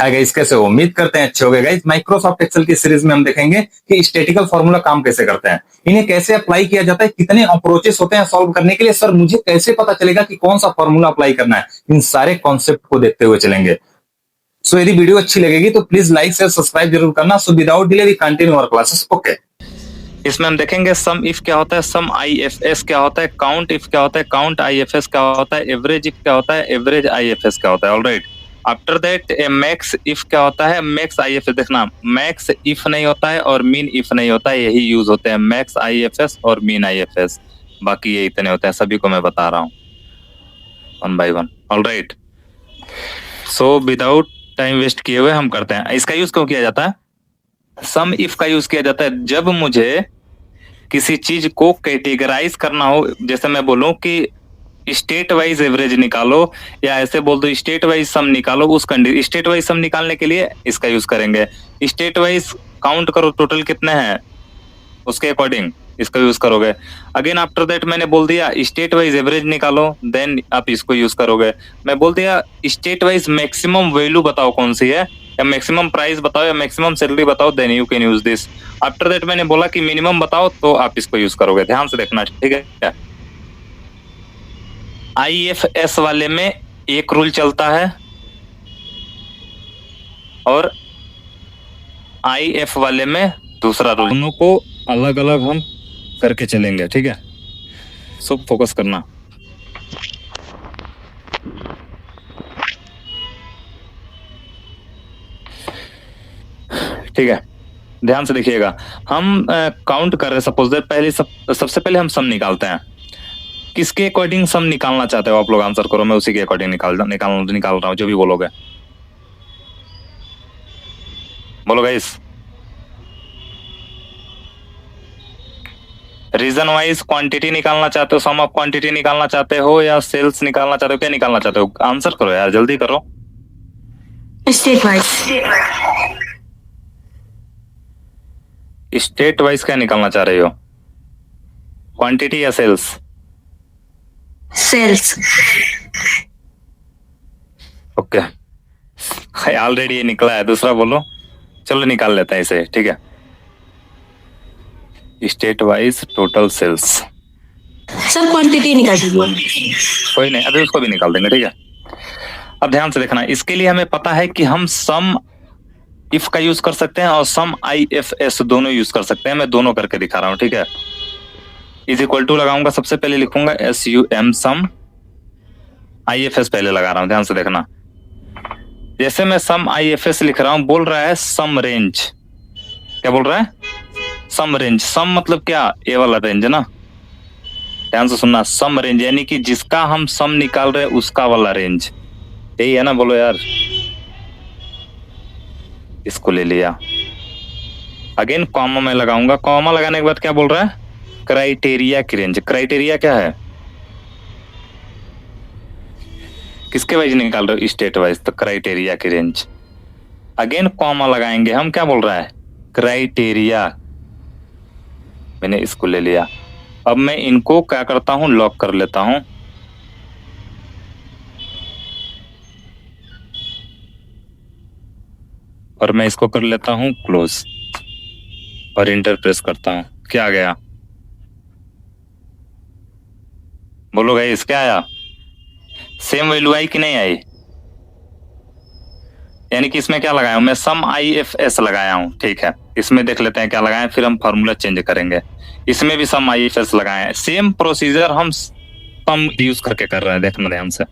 Hi guys, कैसे हो? उम्मीद करते हैं अच्छे हो गए गाइस। माइक्रोसॉफ्ट एक्सेल की सीरीज में हम देखेंगे कि स्टैटिकल फार्मूला काम कैसे करते हैं, इन्हें कैसे अप्लाई किया जाता है, कितने अप्रोचेस होते हैं सॉल्व करने के लिए। सर मुझे कैसे पता चलेगा कि कौन सा फार्मूला अप्लाई करना है? इन सारे कॉन्सेप्ट को देखते हुए चलेंगे। सो यदि वीडियो अच्छी लगेगी तो प्लीज लाइक शेयर सब्सक्राइब जरूर करना। So without delay we continue our classes. Okay, इसमें हम देखेंगे सम इफ क्या होता है, सम आईएफएस क्या होता है, काउंट इफ क्या होता है, काउंट आईएफएस क्या होता है, एवरेज इफ क्या होता है, एवरेज आईएफएस क्या होता है। Alright, after that max if क्या होता है, मैक्स आईएफएस। देखना, मैक्स इफ नहीं होता है और मीन इफ नहीं होता है, यही यूज होते हैं मैक्स आईएफएस और मीन आईएफएस। बाकी ये इतने होते हैं, सभी को मैं बता रहा हूँ one by one. Alright, so without time waste किए हुए हम करते हैं। इसका यूज क्यों किया जाता है? सम इफ का यूज किया जाता है जब मुझे किसी चीज को कैटेगराइज करना हो। जैसे मैं बोलूं कि स्टेट वाइज एवरेज निकालो, या ऐसे बोल दो स्टेट वाइज सम निकालो, उस कंडीशन स्टेट वाइज सम निकालने के लिए इसका यूज करेंगे। स्टेट वाइज काउंट करो टोटल कितने हैं, उसके अकॉर्डिंग इसका यूज करोगे। अगेन आफ्टर दैट मैंने बोल दिया स्टेट वाइज एवरेज निकालो, देन आप इसको यूज करोगे। मैं बोल दिया स्टेट वाइज मैक्सिमम वैल्यू बताओ कौन सी है, या मैक्सिमम प्राइस बताओ, या मैक्सिमम सैलरी बताओ, then you can use this. After that मैंने बोला कि मिनिमम बताओ, तो आप इसको यूज करोगे। ध्यान से देखना, ठीक है। आईएफएस वाले में एक रूल चलता है और आईएफ वाले में दूसरा रूल, दोनों को अलग अलग हम करके चलेंगे, ठीक है। सब फोकस करना। ठीक है, ध्यान से देखिएगा। हम काउंट कर रहे हैं, सपोज दैट पहले सबसे पहले हम सम निकालते हैं। किसके अकॉर्डिंग सम निकालना चाहते हो आप लोग आंसर करो, मैं उसी के अकॉर्डिंग निकाल रहा हूं। जो भी बोलोगे बोलो गाइस। रीजन वाइज क्वांटिटी निकालना चाहते हो, सम ऑफ क्वांटिटी निकालना चाहते हो, या सेल्स निकालना चाहते हो, क्या निकालना चाहते हो? आंसर करो यार, जल्दी करो। State wise. स्टेट वाइज क्या निकालना चाह रही हो, क्वांटिटी या सेल्स? सेल्स। ओके, ऑलरेडी ये निकला है। दूसरा बोलो, चलो निकाल लेते हैं इसे, ठीक है। State wise total sales, sir quantity निकाल दीजिए। कोई नहीं, अभी उसको भी निकाल देंगे, ठीक है। अब ध्यान से देखना, इसके लिए हमें पता है कि हम सम इफ का यूज कर सकते हैं और सम आईएफएस दोनों यूज कर सकते हैं। मैं दोनों करके दिखा रहा हूं, ठीक है। इज इक्वल टू लगाऊंगा, सबसे पहले लिखूंगा SUM सम, आईएफएस पहले लगा रहा हूं। ध्यान से देखना, जैसे मैं सम आईएफएस लिख रहा हूं, बोल रहा है सम रेंज। क्या बोल रहा है? सम रेंज। सम मतलब क्या? ए वाला रेंज ना, ध्यान से सुनना। सम रेंज यानी कि जिसका हम सम निकाल रहे हैं उसका वाला रेंज, यही है ना? बोलो यार। इसको ले लिया। अगेन कॉमा में लगाऊंगा, कॉमा लगाने के बाद क्या बोल रहा है? क्राइटेरिया की रेंज। क्राइटेरिया क्या है? किसके वाइज निकाल रहे हो? स्टेट वाइज, तो क्राइटेरिया की रेंज। अगेन कॉमा लगाएंगे हम, क्या बोल रहा है? क्राइटेरिया। मैंने इसको ले लिया। अब मैं इनको क्या करता हूं, लॉक कर लेता हूं। और मैं इसको कर लेता हूं क्लोज और इंटर प्रेस करता हूं। क्या आ गया? बोलो गाइस, क्या आया? सेम वैल्यू आई कि नहीं आई? यानी कि इसमें क्या लगाया हूं मैं? सम आईएफएस लगाया हूं, ठीक है। इसमें देख लेते हैं क्या लगाए, फिर हम फॉर्मूला चेंज करेंगे। इसमें भी सम आईएफएस लगाए हैं। सेम प्रोसीजर हम सम यूज करके कर रहे हैं, देखना ध्यान से।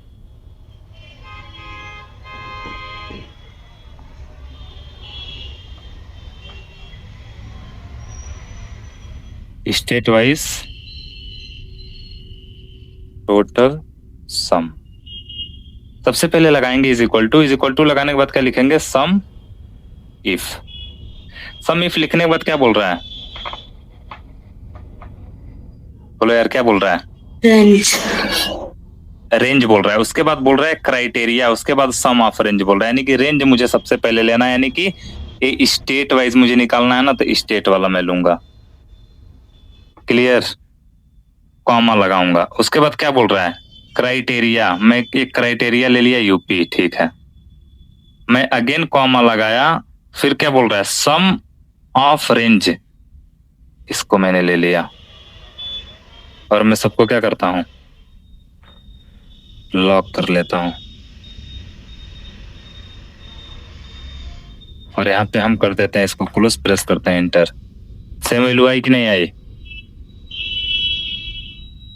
स्टेट वाइज टोटल सम सबसे पहले लगाएंगे इज इक्वल टू लगाने के बाद क्या लिखेंगे? सम इफ। सम इफ लिखने के बाद क्या बोल रहा है? बोलो यार, क्या बोल रहा है? रेंज। रेंज बोल रहा है। उसके बाद बोल रहा है क्राइटेरिया, उसके बाद सम ऑफ रेंज बोल रहा है। यानी कि रेंज मुझे सबसे पहले लेना है, यानी कि ये स्टेट वाइज मुझे निकालना है ना, तो स्टेट वाला मैं लूंगा। क्लियर? कॉमा लगाऊंगा। उसके बाद क्या बोल रहा है? क्राइटेरिया। मैं एक क्राइटेरिया ले लिया यूपी, ठीक है। मैं अगेन कॉमा लगाया, फिर क्या बोल रहा है, सम ऑफ रेंज, इसको मैंने ले लिया और मैं सबको क्या करता हूं, लॉक कर लेता हूं। और यहाँ पे हम कर देते हैं इसको क्लोज, प्रेस करते हैं एंटर। सेम वैल्यू आई कि नहीं आई?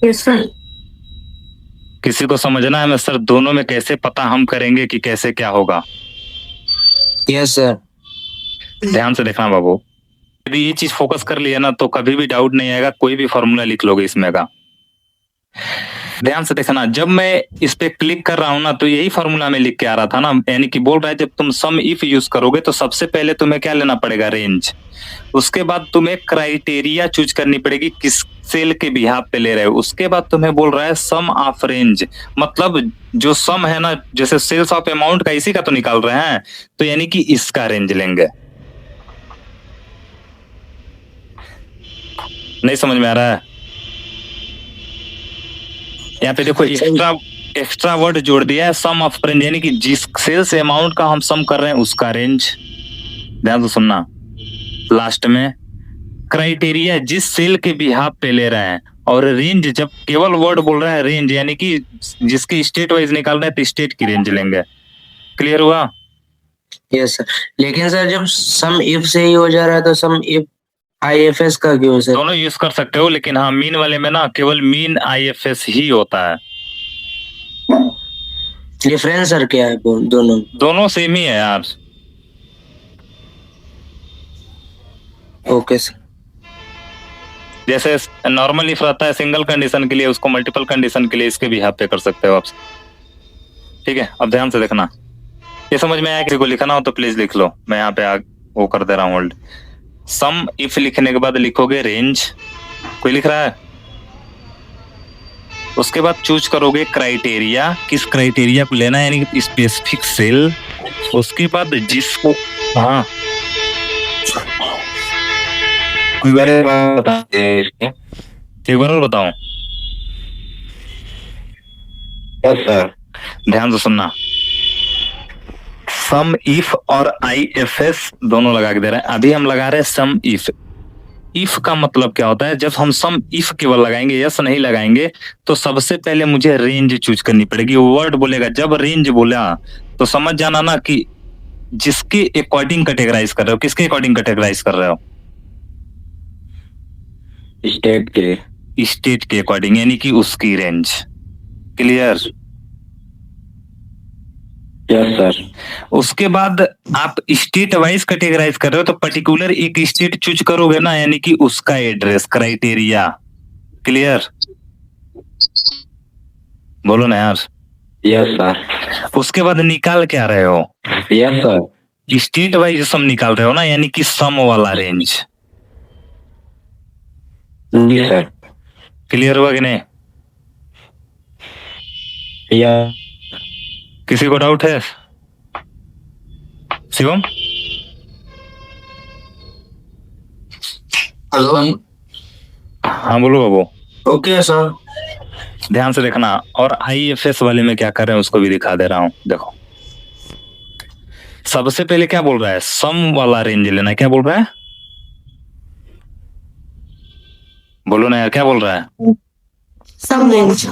Yes, sir. किसी को समझना है मैं सर दोनों में कैसे पता हम करेंगे कि कैसे क्या होगा? Yes sir. ध्यान से देखना बाबू, यदि ये चीज फोकस कर लिया ना तो कभी भी डाउट नहीं आएगा, कोई भी फॉर्मूला लिख लोगे इसमें का। ध्यान से देखना, जब मैं इस पे क्लिक कर रहा हूं ना तो यही फॉर्मूला में लिख के आ रहा था ना, यानी कि बोल रहा है जब तुम सम इफ यूज करोगे तो सबसे पहले तुम्हें क्या लेना पड़ेगा, रेंज। उसके बाद तुम्हें क्राइटेरिया चूज करनी पड़ेगी किस सेल के बिहाफ पे ले रहे हो। उसके बाद तुम्हें बोल रहा है सम ऑफ रेंज, मतलब जो सम है ना, जैसे सेल्स ऑफ अमाउंट का इसी का तो निकाल रहे हैं, तो यानी कि इसका रेंज लेंगे। नहीं समझ में आ रहा है? यहाँ पे देखो एक्स्ट्रा वर्ड जोड़ दिया है, सम ऑफ रेंज, यानी कि जिस सेल्स अमाउंट का हम सम कर रहे हैं उसका रेंज। ध्यान से सुनना, लास्ट में क्राइटेरिया जिस सेल के बिहाफ पे ले रहे हैं, और रेंज जब केवल वर्ड बोल रहा है रेंज, यानी कि जिसकी स्टेट वाइज निकाल रहे हैं तो स्टेट की रेंज लेंगे। क्लियर हुआ? Yes sir. लेकिन सर जब सम इफ से ही हो जा रहा है तो सम इफ आईएफएस का क्यों सर? दोनों यूज कर सकते हो, लेकिन हाँ मीन वाले में ना केवल मीन आईएफएस ही होता है। डिफरेंस सर क्या है दोनों? दोनों सेम ही है यार। Okay sir. जैसे नॉर्मल इफ रहता है सिंगल कंडीशन के लिए, उसको मल्टीपल कंडीशन के लिए इसके बिहाफ पे कर सकते हो आप। ठीक है, अब ध्यान से देखना, ये समझ में आया? किसी को लिखना हो तो प्लीज लिख लो, मैं यहाँ पे वो कर दे रहा हूँ होल्ड। सम इफ लिखने के बाद लिखोगे रेंज, कोई लिख रहा है? उसके बाद चूज करोगे क्राइटेरिया, किस क्राइटेरिया को लेना है, यानी स्पेसिफिक सेल। उसके बाद जिसको, हाँ कोई बार बताइए इसके। एक बार और बताऊं? Yes sir. ध्यान से सुनना, सम इफ और आईएफएस दोनों लगा के दे रहे हैं। अभी हम लगा रहे हैं सम इफ। इफ का मतलब क्या होता है, जब हम सम इफ केवल लगाएंगे, यस नहीं लगाएंगे, तो सबसे पहले मुझे रेंज चूज करनी पड़ेगी। वर्ड बोलेगा, जब रेंज बोला तो समझ जाना ना कि जिसके अकॉर्डिंग कैटेगराइज कर रहे हो। किसके अकॉर्डिंग कैटेगराइज कर रहे हो? स्टेट के अकॉर्डिंग, यानी कि उसकी रेंज। क्लियर? Yes sir. उसके बाद आप स्टेट वाइज कैटेगराइज कर रहे हो तो पर्टिकुलर एक स्टेट चूज करोगे ना, यानी कि उसका एड्रेस, क्राइटेरिया। क्लियर? बोलो ना यार। Yes sir. उसके बाद निकाल क्या रहे हो? Yes sir. स्टेट वाइज सम निकाल रहे हो ना, यानी कि सम वाला रेंज। जी सर। क्लियर हुआ कि नहीं? या किसी को डाउट है? शिवम? हेलो। हाँ बोलो बाबू। Okay sir. ध्यान से देखना, और आईएफएस वाले में क्या कर रहे हैं उसको भी दिखा दे रहा हूं। देखो, सबसे पहले क्या बोल रहा है, सम वाला रेंज लेना है। क्या बोल रहा है? बोलो ना यार, क्या बोल रहा है? Some range.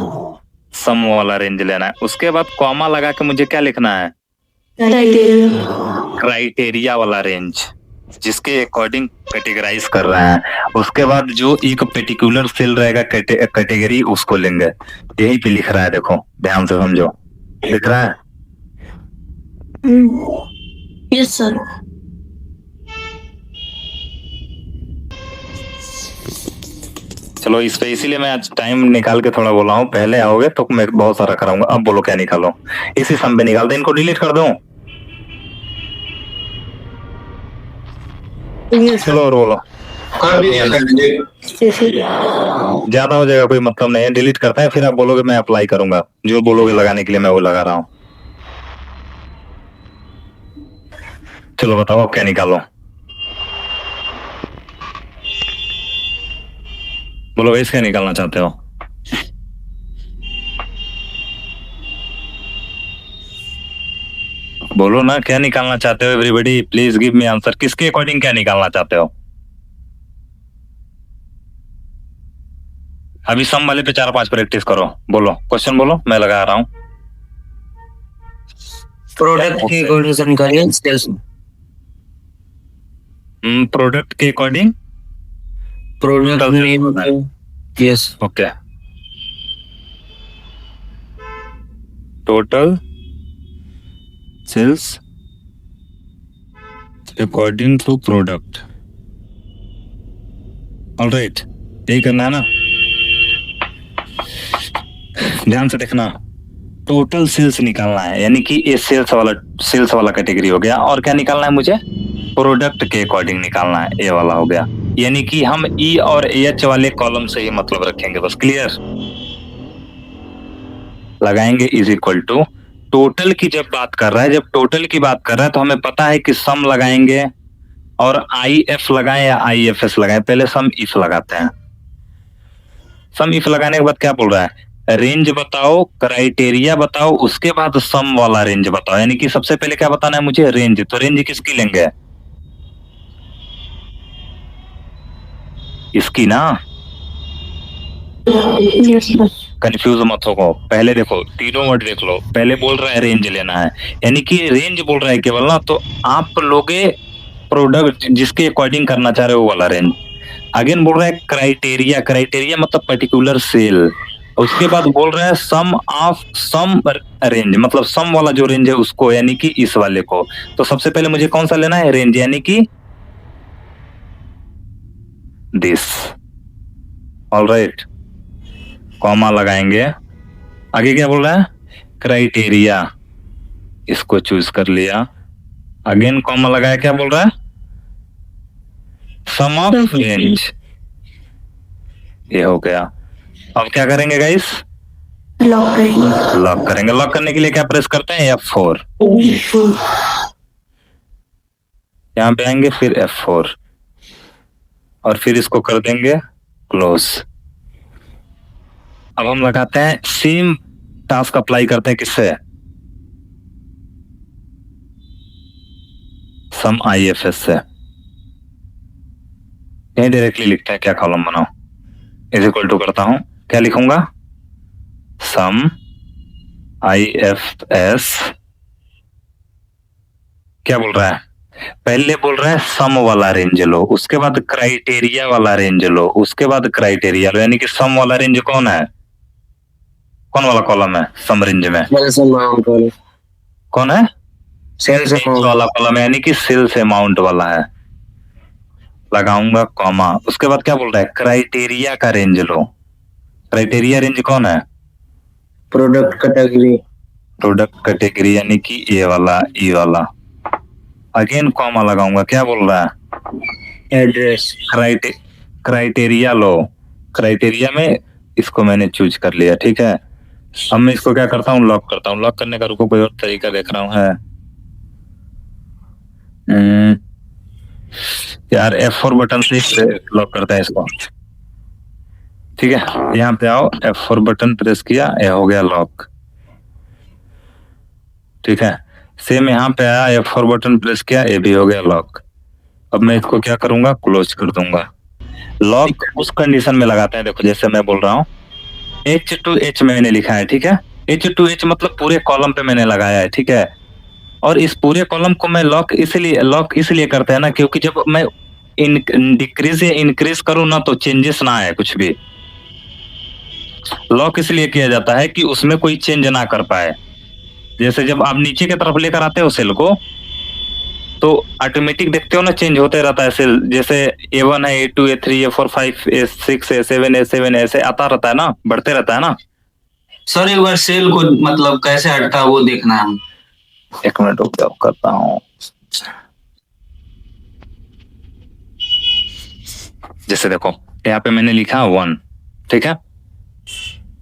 सम वाला रेंज लेना है। उसके बाद कॉमा लगा के मुझे क्या लिखना है, Criteria. क्राइटेरिया वाला रेंज, जिसके अकॉर्डिंग कैटेगराइज कर रहे हैं। उसके बाद जो एक पर्टिकुलर सेल रहेगा कैटेगरी, उसको लेंगे। यही पे लिख रहा है, देखो ध्यान से समझो, लिख रहा है। Yes, sir. चलो इस पे, इसीलिए मैं आज टाइम निकाल के थोड़ा बोला हूँ। पहले आओगे तो मैं बहुत सारा कराऊंगा। अब बोलो क्या निकालो? इसी सम पे निकाल दे, इनको डिलीट कर दूं? चलो और बोलो। ज्यादा हो जाएगा, कोई मतलब नहीं है, डिलीट करता है। फिर आप बोलोगे मैं अप्लाई करूंगा, जो बोलोगे लगाने के लिए मैं वो लगा रहा हूँ। चलो बताओ अब क्या निकालो? बोलो वैसे क्या निकालना चाहते हो? बोलो ना क्या निकालना चाहते हो everybody, please give me answer. किसके अकॉर्डिंग क्या निकालना चाहते हो? अभी सम वाले पे 4-5 प्रैक्टिस करो, बोलो क्वेश्चन बोलो, मैं लगा रहा हूँ। प्रोडक्ट के अकॉर्डिंग से निकालिए सेल्स। प्रोडक्ट के according product name, yes okay. Total sales according to product, alright, यही करना है ना? ध्यान से देखना, टोटल सेल्स निकालना है, यानी कि ये सेल्स वाला कैटेगरी हो गया। और क्या निकालना है मुझे? प्रोडक्ट के अकॉर्डिंग निकालना है, ये वाला हो गया। यानी कि हम ई और एच वाले कॉलम से ही मतलब रखेंगे, बस। क्लियर? लगाएंगे इज इक्वल टू टोटल की जब बात कर रहा है, जब टोटल की बात कर रहा है तो हमें पता है कि सम लगाएंगे और आई एफ लगाएं या आई एफ एस लगाएं। पहले सम इफ लगाते हैं। सम इफ लगाने के बाद क्या बोल रहा है? रेंज बताओ, क्राइटेरिया बताओ, उसके बाद सम वाला रेंज बताओ। यानी कि सबसे पहले क्या बताना है मुझे? रेंज। तो रेंज किसकी लेंगे? इसकी ना। Yes, sir. कंफ्यूज मत हो, पहले देखो, तीनों वर्ड देख लो। पहले बोल रहा है रेंज लेना है, यानी कि रेंज बोल रहा है केवल ना, तो आप लोगे प्रोडक्ट जिसके अकॉर्डिंग करना चाह रहे हो वो वाला रेंज। अगेन बोल रहा है क्राइटेरिया, क्राइटेरिया मतलब पर्टिकुलर सेल। उसके बाद बोल रहा है सम ऑफ सम रेंज, मतलब सम वाला जो रेंज है उसको, यानी कि इस वाले को। तो सबसे पहले मुझे कौन सा लेना है? रेंज, यानी कि दिस। ऑलराइट, कॉमा लगाएंगे। आगे क्या बोल रहा है? क्राइटेरिया, इसको चूज कर लिया। अगेन कॉमा लगाया, क्या बोल रहा है? सम ऑफ रेंज, ये हो गया। अब क्या करेंगे गाइस? Lock करेंगे। लॉक करेंगे। लॉक करने के लिए क्या प्रेस करते हैं? F4। यहाँ पे आएंगे, फिर F4 और फिर इसको कर देंगे क्लोज। अब हम लगाते हैं सेम टास्क अप्लाई करते हैं, किससे? सम IFS से। यही डायरेक्टली लिखते हैं, क्या कॉलम बनाओ, इज इक्वल टू करता हूं, क्या लिखूंगा? सम IFS। क्या बोल रहा है? पहले बोल रहा है सम वाला रेंज लो, उसके बाद क्राइटेरिया वाला रेंज लो, उसके बाद क्राइटेरिया लो। यानी कि सम वाला रेंज कौन है? कौन वाला कॉलम है सम रेंज में? सेल्स अमाउंट वाला। कौन है? सेल्स अमाउंट वाला कॉलम है, यानी कि सेल्स अमाउंट वाला है। लगाऊंगा कॉमा, उसके बाद क्या बोल रहा है? क्राइटेरिया का रेंज लो। क्राइटेरिया रेंज कौन है? Product category. प्रोडक्ट कैटेगरी, यानी कि ये वाला, ई वाला। अगेन कॉमा लगाऊंगा, क्या बोल रहा है? एड्रेस। क्राइटेरिया लो। क्राइटेरिया में इसको मैंने चूज कर लिया, ठीक है। अब मैं इसको क्या करता हूँ? लॉक करता हूँ। लॉक करने का रुको, कोई और तरीका देख रहा हूँ है। यार F4 बटन से लॉक करता है इसको, ठीक है। यहाँ पे आओ, F4 बटन प्रेस किया, ये हो गया लॉक, ठीक है। सेम यहाँ पे आया, F4 बटन प्रेस किया, ये भी हो गया लॉक। अब मैं इसको क्या करूंगा? क्लोज कर दूंगा। लॉक उस कंडीशन में लगाते हैं, देखो जैसे मैं बोल रहा हूँ, H to H मैंने लिखा है, ठीक है। H to H मतलब पूरे कॉलम पे मैंने लगाया है, ठीक है। और इस पूरे कॉलम को मैं लॉक इसलिए करते हैं ना, क्योंकि जब मैं डिक्रीज या इंक्रीज करूं ना, तो चेंजेस ना आए कुछ भी। लॉक इसलिए किया जाता है कि उसमें कोई चेंज ना कर पाए। जैसे जब आप नीचे की तरफ लेकर आते हो सेल को, तो ऑटोमेटिक देखते हो ना, चेंज होते रहता है सेल। जैसे A1 है, A2, A3, A4, 5, A6, A7, A7 ऐसे आता रहता है ना, बढ़ते रहता है ना। सर एक बार सेल को मतलब कैसे हटता वो देखना है। एक मिनट रुक जाओ, करता हूँ। जैसे देखो, यहाँ पे मैंने लिखा 1, ठीक है,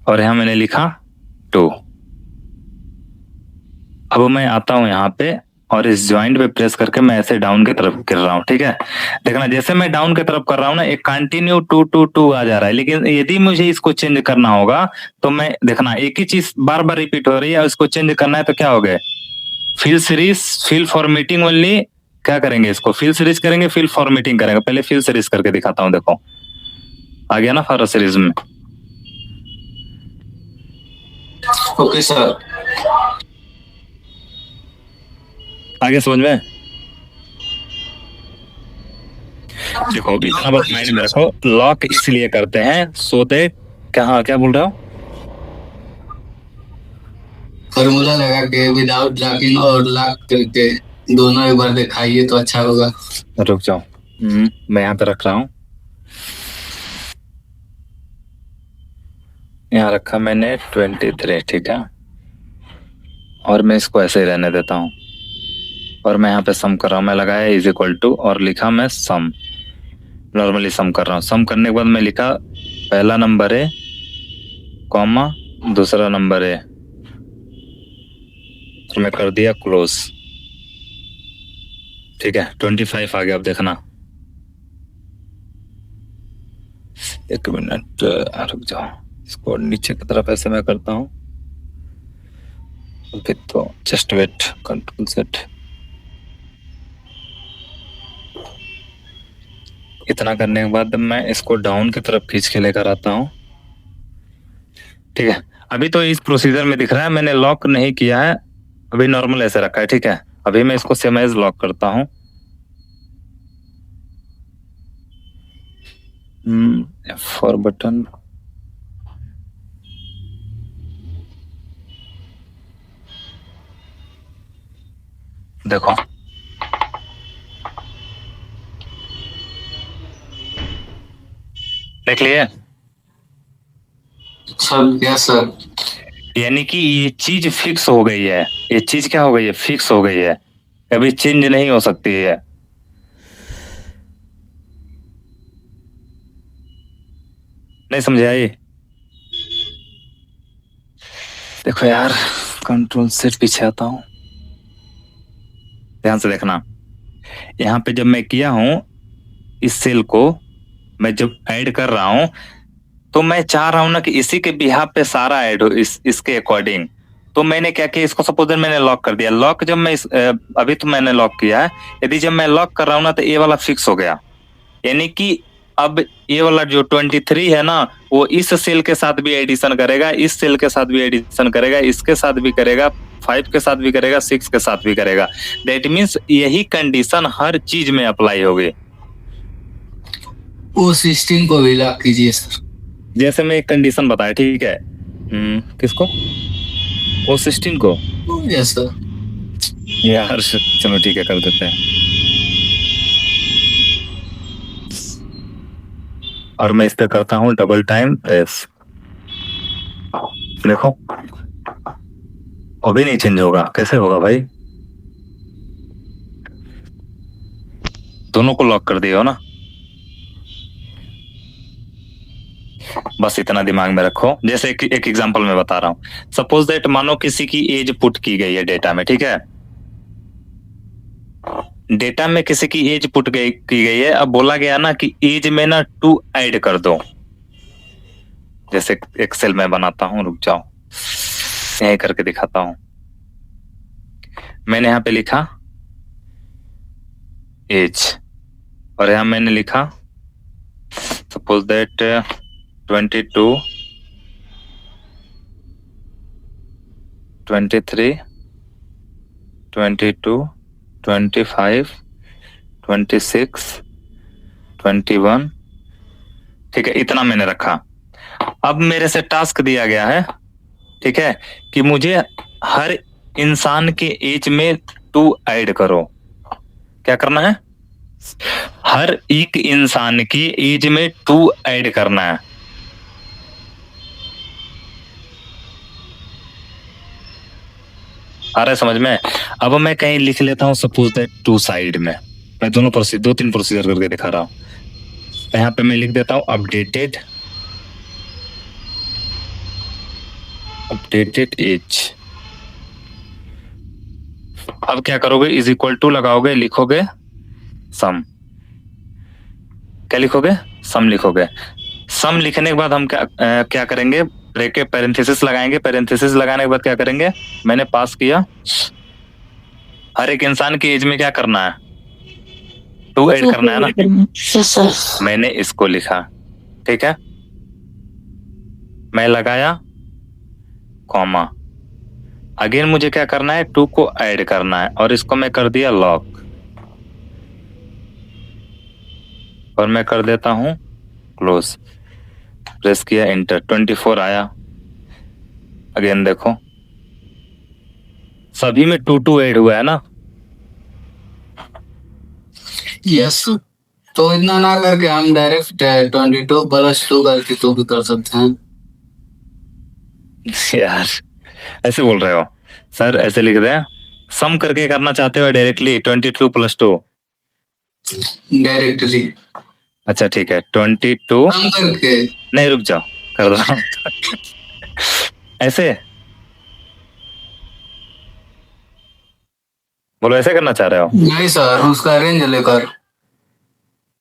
और यहाँ मैंने लिखा 2। अब मैं आता हूँ यहाँ पे और इस ज्वाइंट पे प्रेस करके मैं ऐसे डाउन की तरफ कर रहा हूँ, ठीक है। देखना, जैसे मैं डाउन की तरफ कर रहा हूँ ना, एक कंटिन्यू 2 2 2 आ जा रहा है। लेकिन यदि मुझे इसको चेंज करना होगा तो मैं, देखना, एक ही चीज बार बार रिपीट हो रही है, इसको चेंज करना है तो क्या हो गया? Fill series, fill formatting only क्या करेंगे, इसको फिल सीरीज करेंगे, फिल फॉर्मेटिंग करेंगे। पहले फिल सीरीज करके दिखाता हूँ, देखो आ गया ना फॉर सीरीज में। Okay sir. आगे समझ में? देखो अभी इतना बस माइंड में रखो, लॉक इसलिए करते हैं सो दैट, क्या बोल रहा हूँ, फॉर्मूला लगा के विदाउट लॉकिंग और लॉक करके दोनों एक बार दिखाइए तो अच्छा होगा। रुक जाओ, मैं यहाँ पे रख रहा हूँ, यहाँ रखा मैंने 23, ठीक है, और मैं इसको ऐसे ही रहने देता हूँ, और मैं यहाँ पे सम कर रहा हूँ, मैं लगाया इज इक्वल टू और लिखा मैं सम, नॉर्मली सम कर रहा हूँ। सम करने के बाद मैं लिखा पहला नंबर है कॉमा दूसरा नंबर है, तो मैं कर दिया क्लोज, ठीक है। 25 आ गया, अब देखना, एक मिनट रुक जाओ, इसको नीचे की तरफ ऐसे मैं करता हूँ, फिर तो जस्ट वेट, कंट्रोल सेट, इतना करने के बाद मैं इसको डाउन की तरफ खींच के लेकर आता हूँ, ठीक है। अभी तो इस प्रोसीजर में दिख रहा है मैंने लॉक नहीं किया है, अभी नॉर्मल ऐसे रखा है, ठीक है। अभी मैं इसको सेम एज लॉक करता हूँ, F4 बटन, देखो देख लिए, सब क्या सर? यानी कि ये चीज फिक्स हो गई है, ये चीज क्या हो गई है, फिक्स हो गई है, कभी चेंज नहीं हो सकती है। नहीं समझे आई? देखो यार, कंट्रोल सेट पीछे आता हूं, ध्यान से देखना, यहाँ पे जब मैं किया हूं इस सेल को, मैं जब ऐड कर रहा हूं तो मैं चाह रहा हूं ना कि इसी के बिहाफ पे सारा ऐड हो, इसके अकॉर्डिंग। तो मैंने क्या किया, इसको सपोज मैंने लॉक कर दिया, लॉक जब मैं अभी तो मैंने लॉक किया है, यदि जब मैं लॉक कर रहा हूं ना तो ये वाला फिक्स हो गया, यानी कि अब ये वाला जो 23 है ना, वो इस सेल के साथ भी एडिशन करेगा, इस सेल के साथ भी एडिशन करेगा, इसके साथ भी करेगा, 5 के साथ भी करेगा, 6 के साथ भी करेगा। दैट मीन्स यही कंडीशन हर चीज में अप्लाई होगी। वो 16 को भी लॉक कीजिए सर। जैसे मैं एक कंडीशन बताया, ठीक है, किसको, वो 16 को, यस सर। यार चलो ठीक है, कर देते हैं। और मैं इस पे करता हूँ डबल टाइम प्रेस, देखो अभी नहीं चेंज होगा, कैसे होगा भाई, दोनों को लॉक कर दिया हो ना। बस इतना दिमाग में रखो। जैसे एक एग्जांपल मैं बता रहा हूँ, सपोज दैट मानो किसी की एज पुट की गई है डेटा में, ठीक है, डेटा में किसी की एज पुट की गई है, अब बोला गया ना कि एज में ना 2 ऐड कर दो। जैसे एक्सेल में बनाता हूं, रुक जाओ यही करके दिखाता हूं। मैंने यहां पे लिखा एज, और यहां मैंने लिखा सपोज दैट 22, 23, 22, 25, 26, 21, ठीक है, इतना मैंने रखा। अब मेरे से टास्क दिया गया है, ठीक है, कि मुझे हर इंसान के एज में 2 ऐड करो। क्या करना है, हर एक इंसान की एज में 2 ऐड करना है। आ रहा है समझ में? अब मैं कहीं लिख लेता हूं सपोज दैट 2 साइड में, मैं दोनों प्रोसीजर 2-3 प्रोसीजर करके दिखा रहा हूं। यहां पे मैं लिख देता हूं अपडेटेड एज। अब क्या करोगे, इज इक्वल टू लगाओगे, लिखोगे सम। क्या लिखोगे, सम लिखोगे। सम लिखने के बाद हम क्या करेंगे, ब्रैकेट पैरेंथेसिस लगाएंगे। पैरेंथेसिस लगाने के बाद क्या करेंगे, मैंने पास किया हर एक इंसान की एज में क्या करना है, 2 ऐड करना है ना। Yes sir. मैंने इसको लिखा, ठीक है, मैं लगाया कॉमा, अगेन मुझे क्या करना है, 2 को ऐड करना है और इसको मैं कर दिया लॉक और मैं कर देता हूं क्लोज, प्रेस किया एंटर, 24 आया। अगेन देखो सभी में 2 ऐड हुआ है ना। यस, तो इतना ना करके हम डायरेक्ट 22+2 करके तो भी कर सकते हैं। यार ऐसे बोल रहे हो सर, ऐसे लिख दे, सम करके करना चाहते हो डायरेक्टली 22+2। डायरेक्टली अच्छा ठीक है, 22 हम करके। नहीं रुक जाओ, कर रहा हूं ऐसे बोलो, ऐसे करना चाह रहे हो। नहीं सर, उसका रेंज लेकर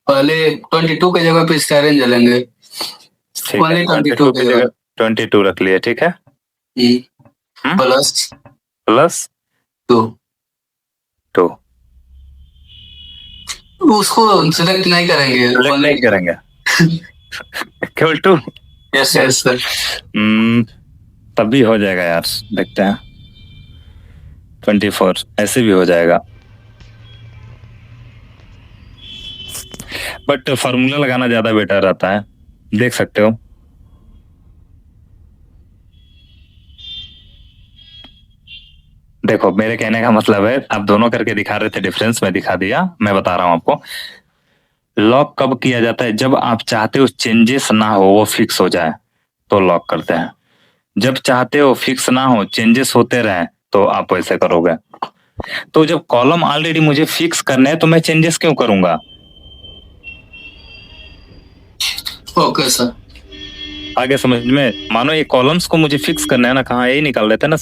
पहले 22 की जगह पे इसका रेंज लेंगे। ठीक है, पहले 22 22 की की जगह जगह 22 रख लिए, ठीक है, प्लस प्लस 2। 2 उसको सिलेक्ट नहीं करेंगे, सेलेक्ट नहीं करेंगे केवल 2। Yes yes sir. तब भी हो जाएगा यार, देखते हैं 24 ऐसे भी हो जाएगा, बट फार्मूला लगाना ज्यादा बेटर रहता है, देख सकते हो। देखो मेरे कहने का मतलब है, आप दोनों करके दिखा रहे थे डिफरेंस, मैं दिखा दिया, मैं बता रहा हूं आपको। लॉक कब किया जाता है, जब आप चाहते हो चेंजेस ना हो, वो फिक्स हो जाए तो लॉक करते हैं। जब चाहते हो फिक्स ना हो, चेंजेस होते रहे, तो आप वैसे करोगे। तो जब कॉलम ऑलरेडी मुझे फिक्स करने हैं तो मैं चेंजेस क्यों करूंगा। Okay sir. आगे समझ में, मानो ये कॉलम्स को मुझे फिक्स करना है ना, कहाँ यही निकाल रहे थे ना,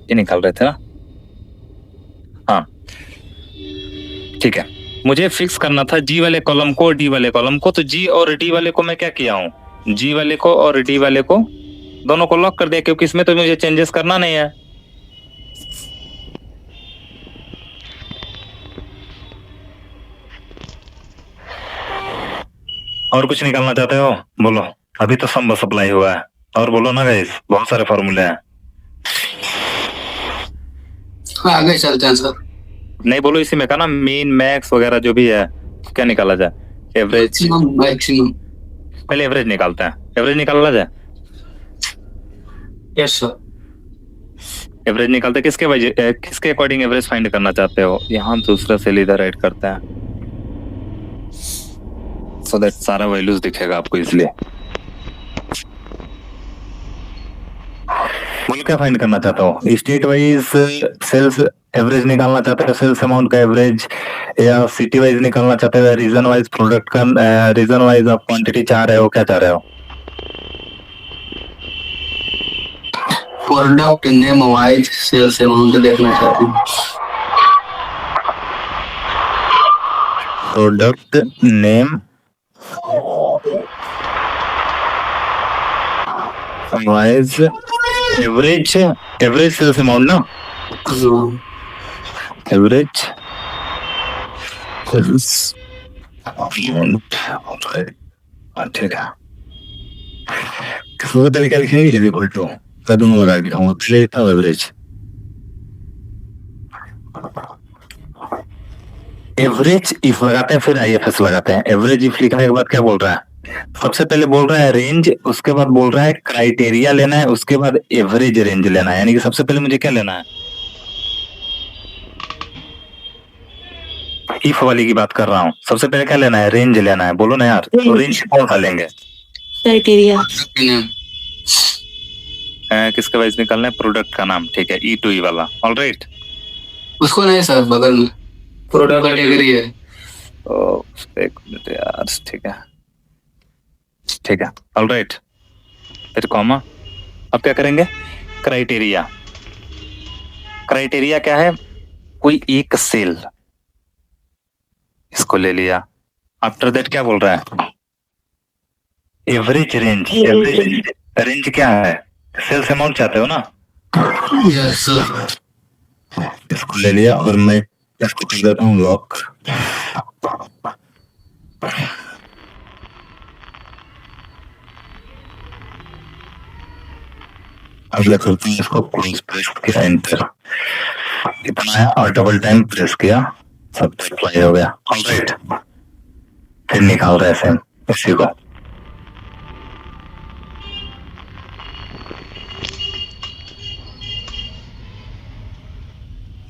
ये निकाल रहे थे ना, हाँ ठीक है, मुझे फिक्स करना था जी वाले कॉलम को, डी वाले कॉलम को। तो जी और डी वाले को मैं क्या किया हूँ, जी वाले को और डी वाले को दोनों को लॉक कर दिया, क्योंकि इसमें तो मुझे चेंजेस करना नहीं है। और कुछ निकालना चाहते हो बोलो, अभी तो सम बस अप्लाई हुआ है, और बोलो ना गाइस, बहुत सारे फॉर्मूले हैं। आगे चलते हैं सर। नहीं बोलो, इसी में का ना मीन मैक्स वगैरह जो भी है, क्या निकाला जाए, एवरेज, मैक्सिमम। पहले एवरेज निकालते हैं, एवरेज निकाला जाए। Yes sir. एवरेज निकालते किसके अकॉर्डिंग एवरेज फाइंड करना चाहते हो, यहाँ दूसरा सेल इधर ऐड करते हैं, सो दैट सारा वैल्यूज दिखेगा आपको, इसलिए बोलो क्या फाइंड करना चाहता हो, स्टेट वाइज सेल्स एवरेज निकालना चाहते हो, सेल्स अमाउंट का एवरेज, या सिटी वाइज निकालना चाहते हो, रीजन वाइज प्रोडक्ट का, रीजन वाइज आप क्वांटिटी चाह रहे हो, क्या चाह रहे हो। Product name wise sales amount देखना चाहते हैं। Product name wise average, average sales amount ना, एवरेज सेल्स अमाउंट, ठीक है, किसी तरीका लिखेंगे जब इक्वल टू दोनों लगा के दिखाऊंगा, पिछले लिखा एवरेज, एवरेज इफ लगाते हैं, फिर आईएफएस लगाते हैं। एवरेज इफ लिखने के बाद क्या बोल रहा है, सबसे पहले बोल रहा है रेंज, उसके बाद बोल रहा है क्राइटेरिया लेना है, उसके बाद एवरेज रेंज लेना है, यानी कि सबसे पहले मुझे क्या लेना है, इफ वाली की बात कर रहा हूँ, सबसे पहले क्या लेना है, रेंज लेना है, बोलो ना यार, तो रेंज कौन सा लेंगे, क्राइटेरिया। किसके वाइज निकालना है, प्रोडक्ट का नाम, ठीक है, E2E वाला, ऑलराइट। उसको नहीं सर, बगल में प्रोडक्ट कैटेगरी है। एक मिनट यार, ठीक है ठीक है, ऑलराइट, फिर कॉमा, अब क्या करेंगे, क्राइटेरिया, क्राइटेरिया क्या है, कोई एक सेल, इसको ले लिया, आफ्टर दैट क्या बोल रहा है, एवरेज रेंज, एवरेज रेंज क्या है, सेल्स अमाउंट चाहते हो ना, यस सर। इसको ले लिया और मैं इसको कर देता हूँ लॉक। अब क्या करते हैं, इसको क्लोज प्रेस किया, एंटर इतना है और डबल टाइम प्रेस किया, सब अप्लाई हो गया। ऑलराइट, फिर निकाल रहे हैं इसी को।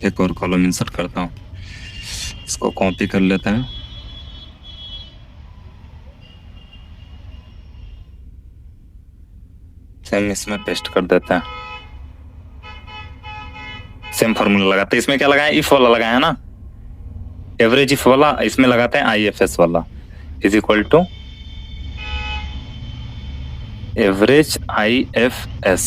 एक और कॉलम इंसर्ट करता हूँ, इसको कॉपी कर लेते हैं। सेम इसमें पेस्ट कर देते हैं। सेम फॉर्मूला लगाते हैं। इसमें क्या लगाए, इफ वाला लगाए है ना, एवरेज इफ वाला। इसमें लगाते हैं IFS वाला is equal to average IFS।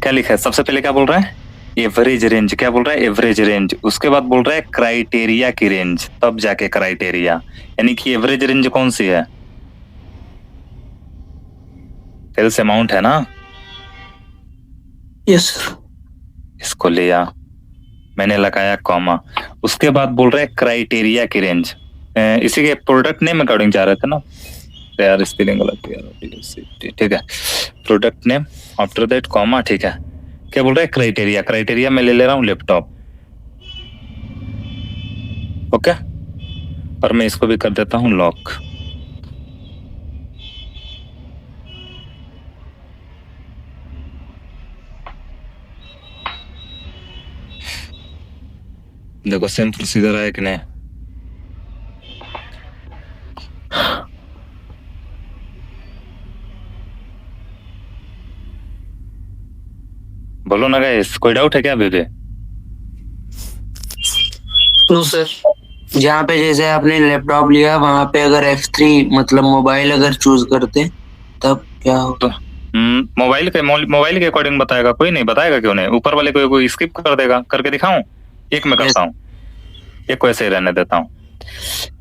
क्या लिखा है, सबसे पहले क्या बोल रहा है, एवरेज रेंज। क्या बोल रहा है, एवरेज रेंज। उसके बाद बोल रहा है क्राइटेरिया की रेंज, तब जाके क्राइटेरिया, यानी कि एवरेज रेंज कौन सी है, सेल्स अमाउंट है ना। Yes sir. इसको लिया, मैंने लगाया कॉमा। उसके बाद बोल रहे हैं क्राइटेरिया की रेंज। इसी के प्रोडक्ट नेम अकॉर्डिंग जा रहे थे ना यार, स्पेलिंग गलत यार। ठीक है, product name after that comma. ठीक है, क्या बोल रहे हैं, क्राइटेरिया। क्राइटेरिया मैं ले ले रहा हूँ लैपटॉप। ओके, और मैं इसको भी कर देता हूँ लॉक। देखो सेम प्रोसीजर है कि नहीं। बोलो ना गाइस, कोई डाउट है क्या अभी भी? No sir. जहाँ पे जैसे आपने लैपटॉप लिया वहां पे अगर F3 मतलब मोबाइल अगर चूज करते तब क्या होगा? मोबाइल के अकॉर्डिंग बताएगा, कोई नहीं बताएगा, क्यों नहीं। ऊपर वाले कोई स्किप कर देगा। करके दिखाऊं, एक मैं करता हूँ, एक को ऐसे ही रहने देता हूँ।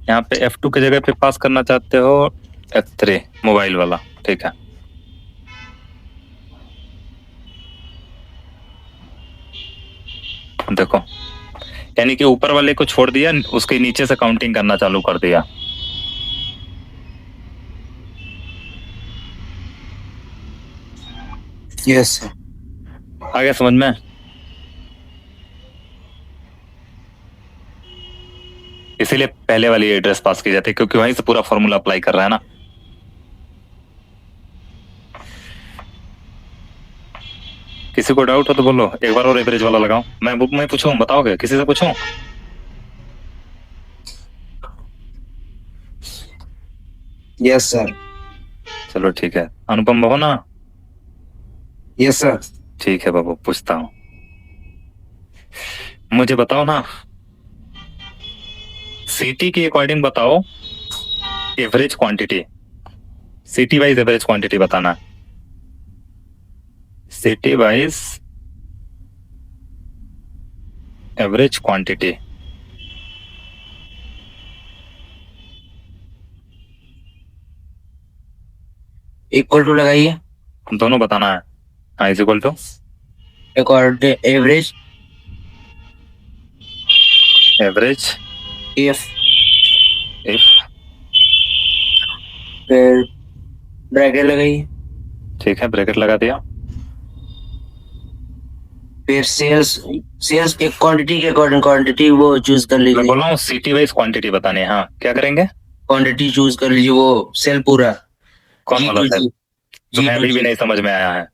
यहाँ पे F2 की जगह पे पास करना चाहते हो F3 मोबाइल वाला। ठीक है, देखो, यानी कि ऊपर वाले को छोड़ दिया, उसके नीचे से काउंटिंग करना चालू कर दिया। Yes sir. आ गया समझ में? इसीलिए पहले वाली एड्रेस पास की जाती है, क्योंकि वहीं से पूरा फॉर्मूला अप्लाई कर रहा है ना। किसी को डाउट हो तो बोलो, एक बार और एवरेज वाला लगाओ। मैं पूछूं, बताओगे? किसी से पूछूं? Yes sir. चलो ठीक है, अनुपम बाबू ना। Yes sir. ठीक है बाबू, पूछता हूं, मुझे बताओ ना, सिटी के अकॉर्डिंग बताओ average quantity, city wise average quantity बताना। City wise average quantity equal to लगाइए, दोनों बताना है। हाँ, is equal to average if फिर ब्रैकेट लगाइए। ठीक है, ब्रैकेट लगा दिया। फिर सेल्स के क्वांटिटी के अकॉर्डिंग क्वांटिटी वो चूज कर मैं लीजिए। बोल रहा हूँ सिटी वाइज क्वांटिटी बतानी है। हाँ, क्या करेंगे? क्वांटिटी चूज कर लीजिए, वो सेल पूरा। कौन वाला सेल? तुम्हें अभी भी नहीं समझ में आया है?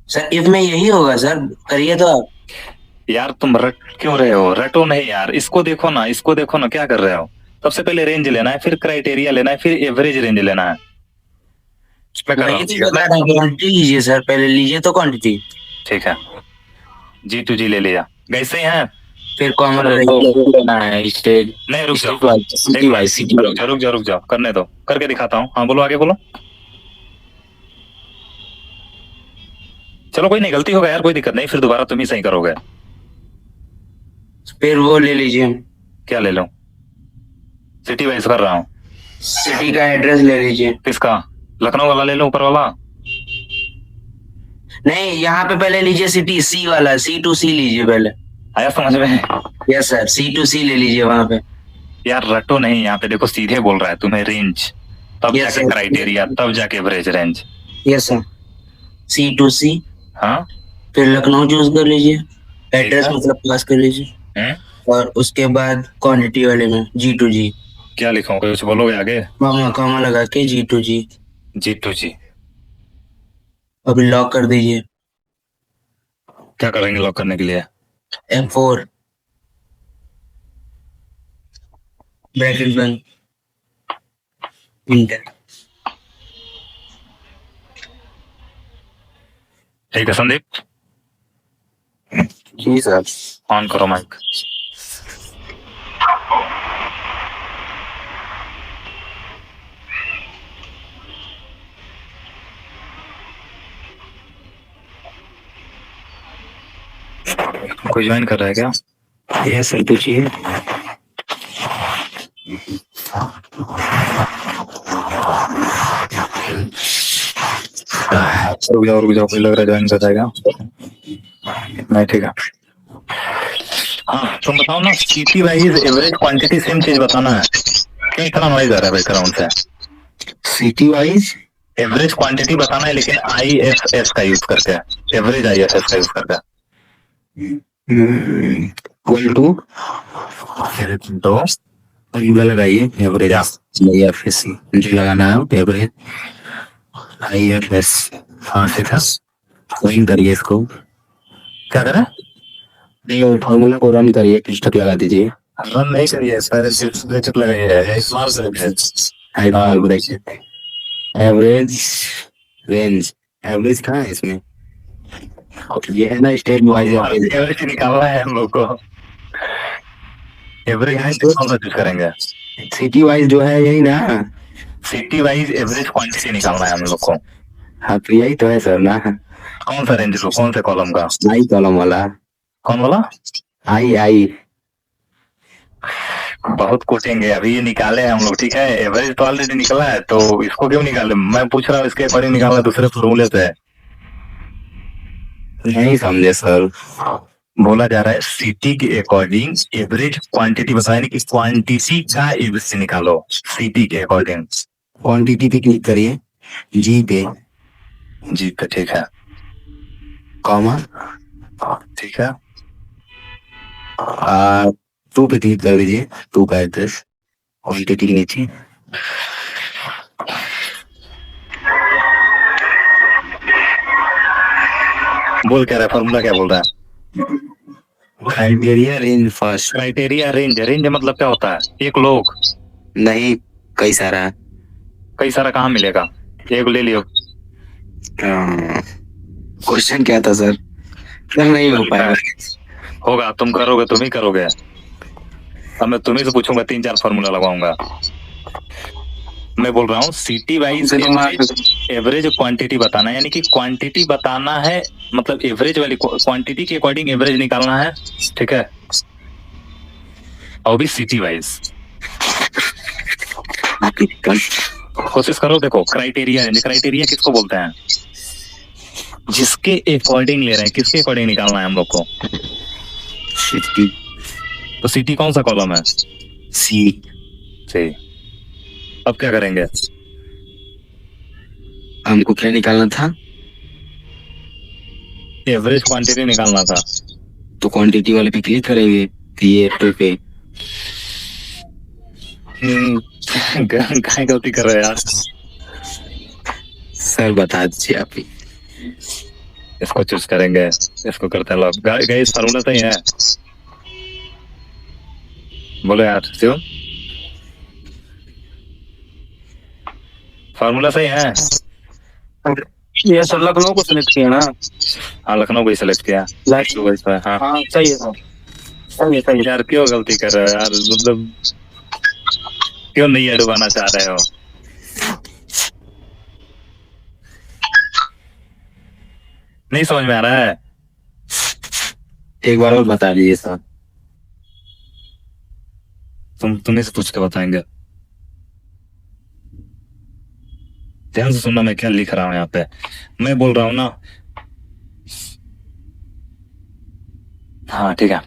सर इफ में यही होगा सर, करिए तो आप। यार तुम रट क्यों रहे हो? रटो नहीं यार, इसको देखो ना, इसको देखो ना, क्या कर रहे हो? सबसे पहले रेंज लेना है, फिर क्राइटेरिया लेना है, फिर एवरेज रेंज लेना है। मैं कर रहा हूँ, क्वांटिटी लीजिए सर, पहले लीजिए तो क्वांटिटी। ठीक है, G2G ले लिया। कैसे हैं? फिर कॉमन लेना है स्टेट। नहीं, रुक जाओ, सिटी वाइज सिटी रुक जाओ, करने दो, करके दिखाता हूँ। हाँ बोलो, आगे बोलो। चलो कोई नहीं, गलती होगा यार, कोई दिक्कत नहीं, फिर दोबारा तुम ही सही करोगे। फिर वो ले लीजिए, क्या ले लो? सिटी वाइज कर रहा हूँ। सिटी का एड्रेस ले लीजिए। किसका? लखनऊ वाला ले लो, ऊपर वाला। नहीं, यहाँ पे पहले लीजिए सिटी सी वाला, C2C लीजिए पहले। आया समझ में? यस सर, C2C ले लीजिए वहां पे। यार रटो नहीं, यहाँ पे देखो सीधे बोल रहा है तुम्हें रेंज, तब Yes, जाके sir. क्राइटेरिया, तब जाके average range. Yes sir, C2C। हाँ। फिर लखनऊ चूज कर लीजिए, एड्रेस है। मतलब पास कर लीजिए, हैं? और उसके बाद क्वांटिटी वाले में G2G, क्या लिखूं, कुछ बोलोगे आगे? कॉमा लगा के G2G। G2G। अभी लॉक कर दीजिए। क्या करेंगे लॉक करने के लिए? M4 ब्रैकेट बंद, इंटर। ठीक है संदीप, जी सर। ऑन करो माइक। कोई ज्वाइन कर रहा है क्या? यस सर, पूछिए। रुक जाओ, कोई लग रहा है ज्वाइन कर रहा है क्या? नहीं, ठीक है। हाँ तुम बताओ ना, सीटी वाइज एवरेज क्वांटिटी सेम चीज बताना है। क्या इतना नॉइज आ रहा है बैकग्राउंड से? सिटी वाइज एवरेज क्वांटिटी बताना है, लेकिन IFS का यूज करके, एवरेज IFS का यूज करके। इक्वल टू तो लगाइए एवरेज, IFS जो लगाना है एवरेज IFS। हाँ ठीक है, रन करिए इसको। क्या करें? नहीं, फॉर्मूला को रन करिए, क्लिक लगा दीजिए। रन नहीं करिए, ब्रैकेट लगाइए, small bracket. Average range, average कहाँ है इसमें? ये है ना स्टेट वाइज एवरेज। एवरेज निकालना है हम लोग को। एवरेज कौन सा चूज करेंगे? सिटी वाइज जो है यही ना। सिटी वाइज एवरेज क्वांटिटी निकालना है हम लोग को। हाँ तो यही तो है सर ना। कौन सा रेंज लो, कौन से कॉलम का? आई कॉलम वाला। कौन वाला? आई बहुत कोटेंगे, अभी ये निकाले हैं हम लोग, ठीक है। एवरेज तो ऑलरेडी निकला है, तो इसको क्यों निकाले? मैं पूछ रहा हूँ इसके अकॉर्डिंग निकालना, दूसरे फॉर्मूले से। नहीं समझे सर। बोला जा रहा है सिटी के अकॉर्डिंग एवरेज क्वांटिटी बताया, नहीं कि क्वांटिटी का एवरेज से निकालो, सिटी के अकॉर्डिंग। क्वांटिटी पे क्लिक करिए, जी पे, जी तो ठीक है, कॉमा, ठीक है। 2 पे क्लिक कर दीजिए, 2 का एड्रेस क्वांटिटी के नीचे। बोल क्या रहा है, फॉर्मूला क्या बोल रहा है? Criteria range first. Criteria range, range मतलब क्या होता है? एक लोग नहीं, कई सारा। कई सारा कहाँ मिलेगा? एक ले लियो। क्वेश्चन क्या था सर? सर नहीं हो पाएगा। होगा, तुम करोगे, तुम ही करोगे। अब मैं तुम्ही से पूछूंगा, 3-4 फॉर्मूला लगाऊंगा। मैं बोल रहा हूँ सिटी वाइज एवरेज क्वांटिटी बताना है, यानी कि क्वांटिटी बताना है, मतलब एवरेज वाली क्वांटिटी के अकॉर्डिंग एवरेज निकालना है, ठीक है। और भी सिटी वाइज कोशिश करो। देखो क्राइटेरिया है, क्राइटेरिया किसको बोलते हैं? जिसके अकॉर्डिंग ले रहे हैं, किसके अकॉर्डिंग निकालना है हम लोग को? सिटी। तो सिटी कौन सा कॉलम है? सी। अब क्या करेंगे? हमको क्या निकालना था? एवरेज क्वांटिटी निकालना था। तो क्वांटिटी वाले पे क्लिक करेंगे, ये टू पे। क्या गलती कर रहे हैं यार? सर बता दीजिए आप ही। इसको चूज करेंगे, इसको करते हैं लोग। गाइस फार्मूला सही है? बोलो यार शिव, फार्मूला सही है? ये सर लखनऊ को सिलेक्ट किया ना। हाँ लखनऊ को ही सेलेक्ट किया। हाँ हाँ सही है सर, सही है। यार क्यों गलती कर रहे हो यार, मतलब क्यों नहीं अडवाना चाह रहे हो? नहीं समझ में आ रहा है? एक बार और बता दीजिए सर। तुम्हें से पूछ के बताएंगे। ध्यान से सुनना मैं क्या लिख रहा हूं यहाँ पे। मैं बोल रहा हूं ना, हाँ ठीक है,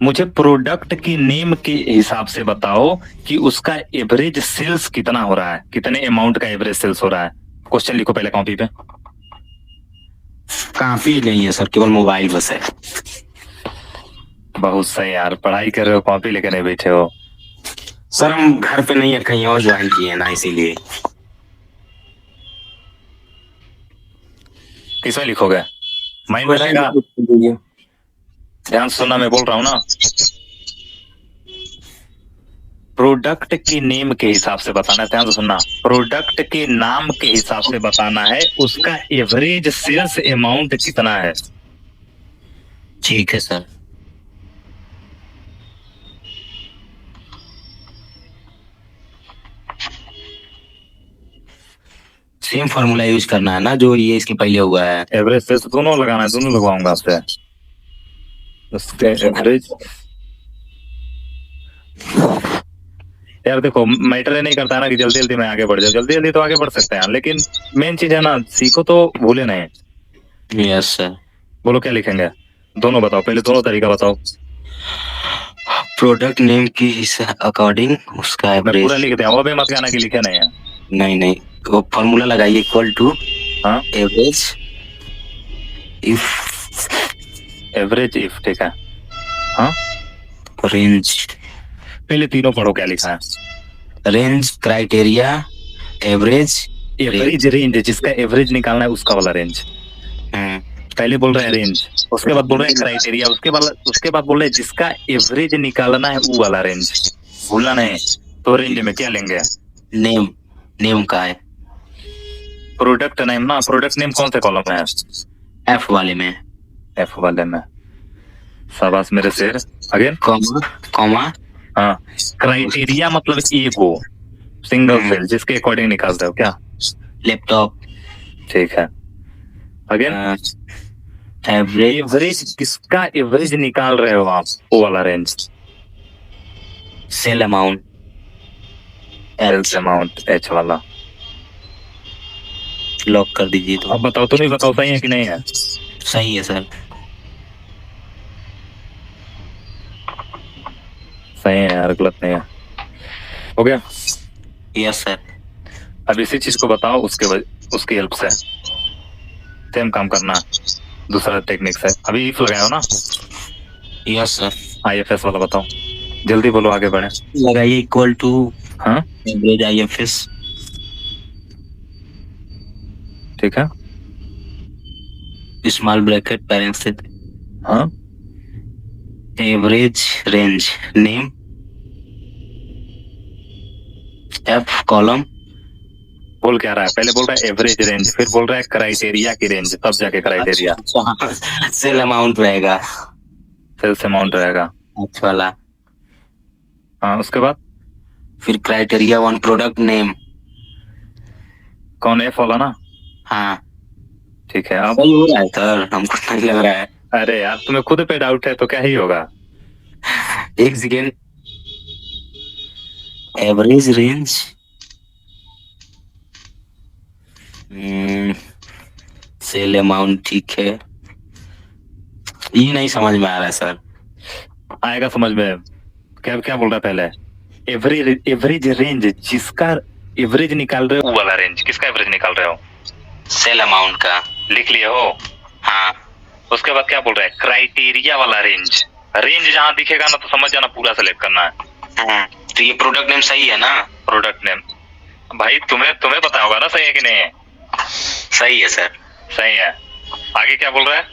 मुझे प्रोडक्ट की नेम के हिसाब से बताओ कि उसका एवरेज सेल्स कितना हो रहा है, कितने अमाउंट का एवरेज सेल्स हो रहा है। क्वेश्चन लिखो पहले कॉपी पे। काफी नहीं है सर, केवल मोबाइल बस है। बहुत सही यार, पढ़ाई कर रहे हो, कॉपी लेकर नहीं बैठे हो। सर हम घर पे नहीं है, कहीं और ज्वाइन किए हैं ना, इसीलिए। किसमें लिखोगे, माइंड में रहेगा। ध्यान से सुनना, मैं बोल रहा हूं ना, प्रोडक्ट की नेम के हिसाब से बताना है। ध्यान से सुनना, प्रोडक्ट के नाम के हिसाब से बताना है उसका एवरेज सेल्स अमाउंट कितना है। ठीक है सर। सेम फॉर्मूला यूज करना है ना जो ये इसके पहले हुआ है। एवरेज सेल्स दोनों लगाना है, दोनों लगवाऊंगा आपसे। उसके एवरेज, यार देखो मैटर नहीं करता ना कि जल्दी जल्दी मैं आगे बढ़ जाऊं। जल्दी जल्दी तो आगे बढ़ सकते हैं, लेकिन मेन चीज है ना, सीखो तो भूले नहीं। Yes sir. बोलो क्या लिखेंगे, दोनों बताओ, पहले दोनों तरीका बताओ। प्रोडक्ट नेम की अकॉर्डिंग उसका मैं एवरेज। पूरा लिखते हैं, वो भी मत कहना कि लिखे नहीं है। नहीं, वो फॉर्मूला लगाइए, इक्वल टू हाँ, एवरेज इफ एवरेज इफ, ठीक है। हाँ, रेंज। पहले तीनों पढ़ो क्या लिखा है। Range, criteria, average. Average range, जिसका एवरेज निकालना है उसका वाला रेंज। पहले बोल रहे हैं रेंज, उसके बाद बोल रहे हैं क्राइटेरिया, उसके बाद बोल रहे हैं जिसका एवरेज निकालना है वो वाला रेंज। भूलना नहीं। तो रेंज में क्या लेंगे, नेम का है। प्रोडक्ट नेम ना, प्रोडक्ट नेम कौन से कॉलम में है, एफ वाले में। एफ वाले में। शाबाश मेरे शेर। Again comma. हाँ, क्राइटेरिया मतलब ईगो, सिंगल सेल, जिसके अकॉर्डिंग निकाल रहे हो क्या, लैपटॉप। ठीक है। अगेन एवरेज, किसका एवरेज निकाल रहे हो आप, वो वाला range. Sale amount, sales amount, H वाला। लॉक कर दीजिए। तो अब बताओ, तुम ही बताओ सही है कि नहीं है। सही है सर। सही है यार, गलत नहीं है। हो गया। Yes sir. अब इसी चीज को बताओ उसकी हेल्प से सेम काम करना, दूसरा टेक्निक से। अभी इफ लगाए हो ना। Yes sir. IFS वाला बताओ, जल्दी बोलो, आगे बढ़े। लगाइए इक्वल टू, हाँ एवरेज IFS। ठीक है। स्मॉल ब्रैकेट पैरेंथेसिस, हाँ, average range name, F column. बोल क्या रहा है, पहले बोल रहा है एवरेज रेंज, फिर बोल रहा है क्राइटेरिया की रेंज, तब जाके क्राइटेरिया। सेल अमाउंट रहेगा, सेल्स अमाउंट रहेगा। अच्छा वाला। हाँ, उसके बाद फिर क्राइटेरिया वन, प्रोडक्ट नेम। कौन, एफ वाला ना। हाँ ठीक है। अब सही हो रहा है सर, हमको नहीं लग रहा है। अरे यार, तुम्हें खुद पे डाउट है तो क्या ही होगा। एक second. Average range, sale amount, ठीक है। ये नहीं समझ में आ रहा है सर। आएगा समझ में। क्या क्या बोल रहा है पहले, एवरेज रेंज, जिसका एवरेज निकाल रहे हो वो वाला रेंज। किसका एवरेज निकाल रहे हो, सेल अमाउंट का। लिख लिए हो। हाँ। उसके बाद क्या बोल रहा है, क्राइटेरिया वाला रेंज। रेंज जहां दिखेगा ना तो समझ जाना पूरा सेलेक्ट करना है। तो ये प्रोडक्ट नेम सही है ना। प्रोडक्ट नेम भाई तुम्हें पता होगा ना, सही है कि नहीं है। सही है सर। सही है। आगे क्या बोल रहा है,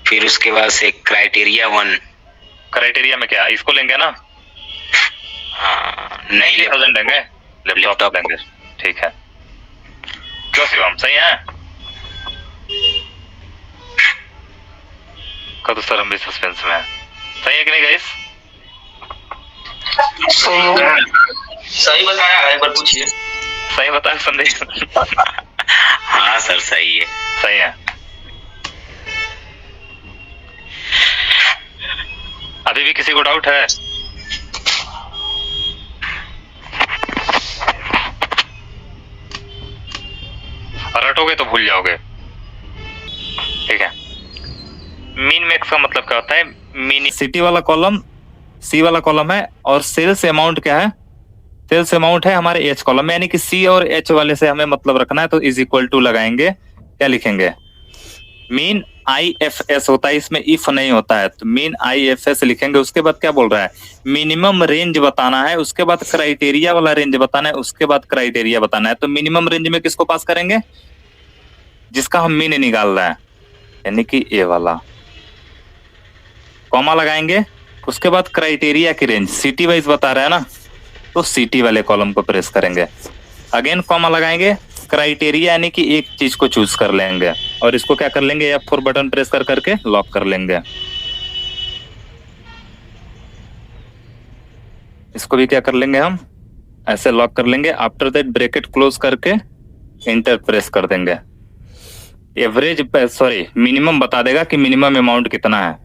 फिर उसके बाद से क्राइटेरिया वन। क्राइटेरिया में क्या, इसको लेंगे ना। हाँ, नहीं 90,000 लेंगे, लैपटॉप लेंगे। ठीक है, क्यों शिवम, सही है। कब तो सर हम भी सस्पेंस में है। सही है कि नहीं गाइस। सही बताया, एक बार पूछिए। सही बताया संदेश। हाँ सर सही है। सही है। अभी भी किसी को डाउट है, काटोगे तो भूल जाओगे, ठीक है। मीन मैक्स का मतलब क्या होता है, मिनी सिटी वाला कॉलम सी वाला कॉलम है और सेल्स अमाउंट क्या है, सेल्स अमाउंट है हमारे एच कॉलम में, यानी कि सी और एच वाले से हमें मतलब रखना है, तो इज इक्वल टू लगाएंगे, क्या लिखेंगे, मीन IFS होता है, इसमें इफ नहीं होता है, तो मीन IFS लिखेंगे। उसके बाद क्या बोल रहा है, मिनिमम रेंज बताना है, उसके बाद क्राइटेरिया वाला रेंज बताना है, उसके बाद क्राइटेरिया बताना है। तो मिनिमम रेंज में किसको पास करेंगे, जिसका हम मीन निकाल रहे हैं, यानी कि ए वाला, कॉमा लगाएंगे। उसके बाद क्राइटेरिया की रेंज सिटी वाइज बता रहा है ना, तो सिटी वाले कॉलम को प्रेस करेंगे, अगेन कॉमा लगाएंगे, क्राइटेरिया यानी कि एक चीज को चूज कर लेंगे और इसको क्या कर लेंगे, F4 बटन प्रेस कर करके लॉक कर लेंगे। इसको भी क्या कर लेंगे, हम ऐसे लॉक कर लेंगे। आफ्टर दैट ब्रैकेट क्लोज करके एंटर प्रेस कर देंगे। एवरेज सॉरी मिनिमम बता देगा कि मिनिमम अमाउंट कितना है।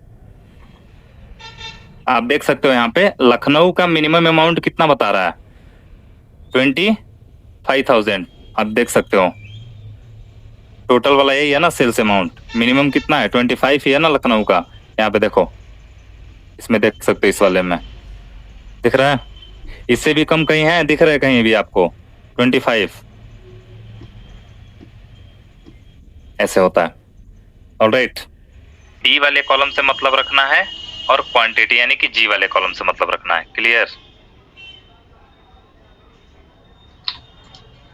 आप देख सकते हो यहाँ पे लखनऊ का मिनिमम अमाउंट कितना बता रहा है, 25,000। आप देख सकते हो टोटल वाला यही है ना, सेल्स अमाउंट मिनिमम कितना है 25 ही है ना लखनऊ का। यहाँ पे देखो, इसमें देख सकते हो, इस वाले में दिख रहा है, इससे भी कम कहीं है, दिख रहा है कहीं भी आपको 25, ऐसे होता है। ऑलराइट, डी वाले कॉलम से मतलब रखना है और क्वांटिटी यानी कि जी वाले कॉलम से मतलब रखना है। क्लियर,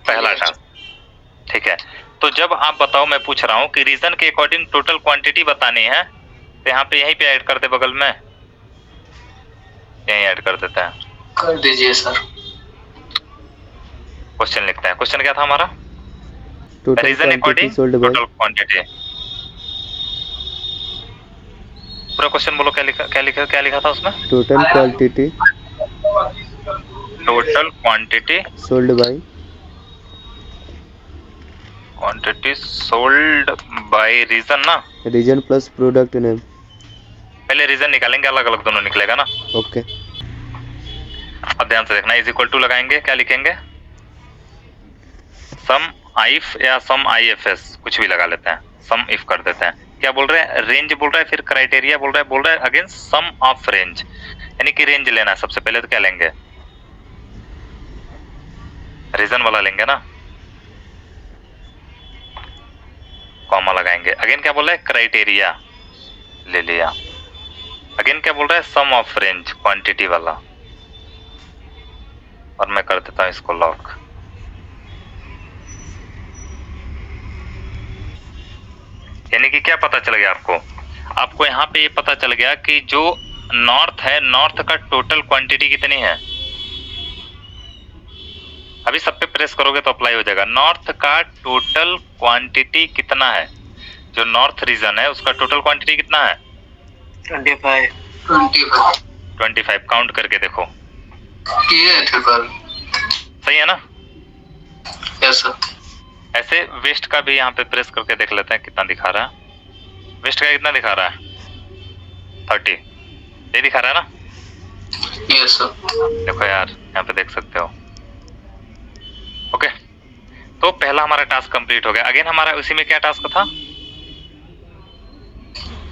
पहला टास्क, ठीक है। तो जब आप बताओ, मैं पूछ रहा हूं कि रीजन के अकॉर्डिंग टोटल क्वांटिटी बतानी है, तो यहाँ पे यहीं पे ऐड कर दे, बगल में यहीं ऐड कर देते हैं, कर दीजिए सर। क्वेश्चन लिखते हैं। क्वेश्चन क्या था हमारा, रीजन अकॉर्डिंग टोटल क्वांटिटी। पूरा क्वेश्चन बोलो, क्या लिखा था उसमें, total quantity sold by quantity sold by region ना, रीजन प्लस प्रोडक्ट नेम। पहले रीजन निकालेंगे, अलग अलग दोनों निकलेगा ना। ओके, अब ध्यान से देखना, इज इक्वल टू लगाएंगे, क्या लिखेंगे, सम IF या सम IFS, कुछ भी लगा लेते हैं, सम इफ कर देते हैं। क्या बोल रहे हैं, रेंज बोल रहा है, फिर क्राइटेरिया बोल रहा है अगेन सम ऑफ रेंज, यानी कि रेंज लेना है। सबसे पहले तो क्या लेंगे, रीजन वाला लेंगे ना, कॉमा लगाएंगे। अगेन क्या बोल रहा है, क्राइटेरिया ले लिया। अगेन क्या बोल रहा है, सम ऑफ रेंज, क्वांटिटी वाला, और मैं कर देता हूं इसको लॉक। यानी कि क्या पता चल गया आपको यहाँ पे ये पता चल गया कि जो नॉर्थ है, नॉर्थ का टोटल क्वांटिटी कितनी है। अभी सब पे प्रेस करोगे तो अप्लाई हो जाएगा। नॉर्थ का टोटल क्वांटिटी कितना है, जो नॉर्थ रीजन है उसका टोटल क्वांटिटी कितना है, 25 काउंट करके देखो, किए थे कल। सही है ना। Yes sir. ऐसे वेस्ट का भी यहाँ पे प्रेस करके देख लेते हैं कितना दिखा रहा है। वेस्ट का कितना दिखा रहा है, 30, ये दिखा रहा है ना। Yes sir. देखो यार, यहाँ पे देख सकते हो। ओके, तो पहला हमारा टास्क कंप्लीट हो गया। अगेन हमारा उसी में क्या टास्क था,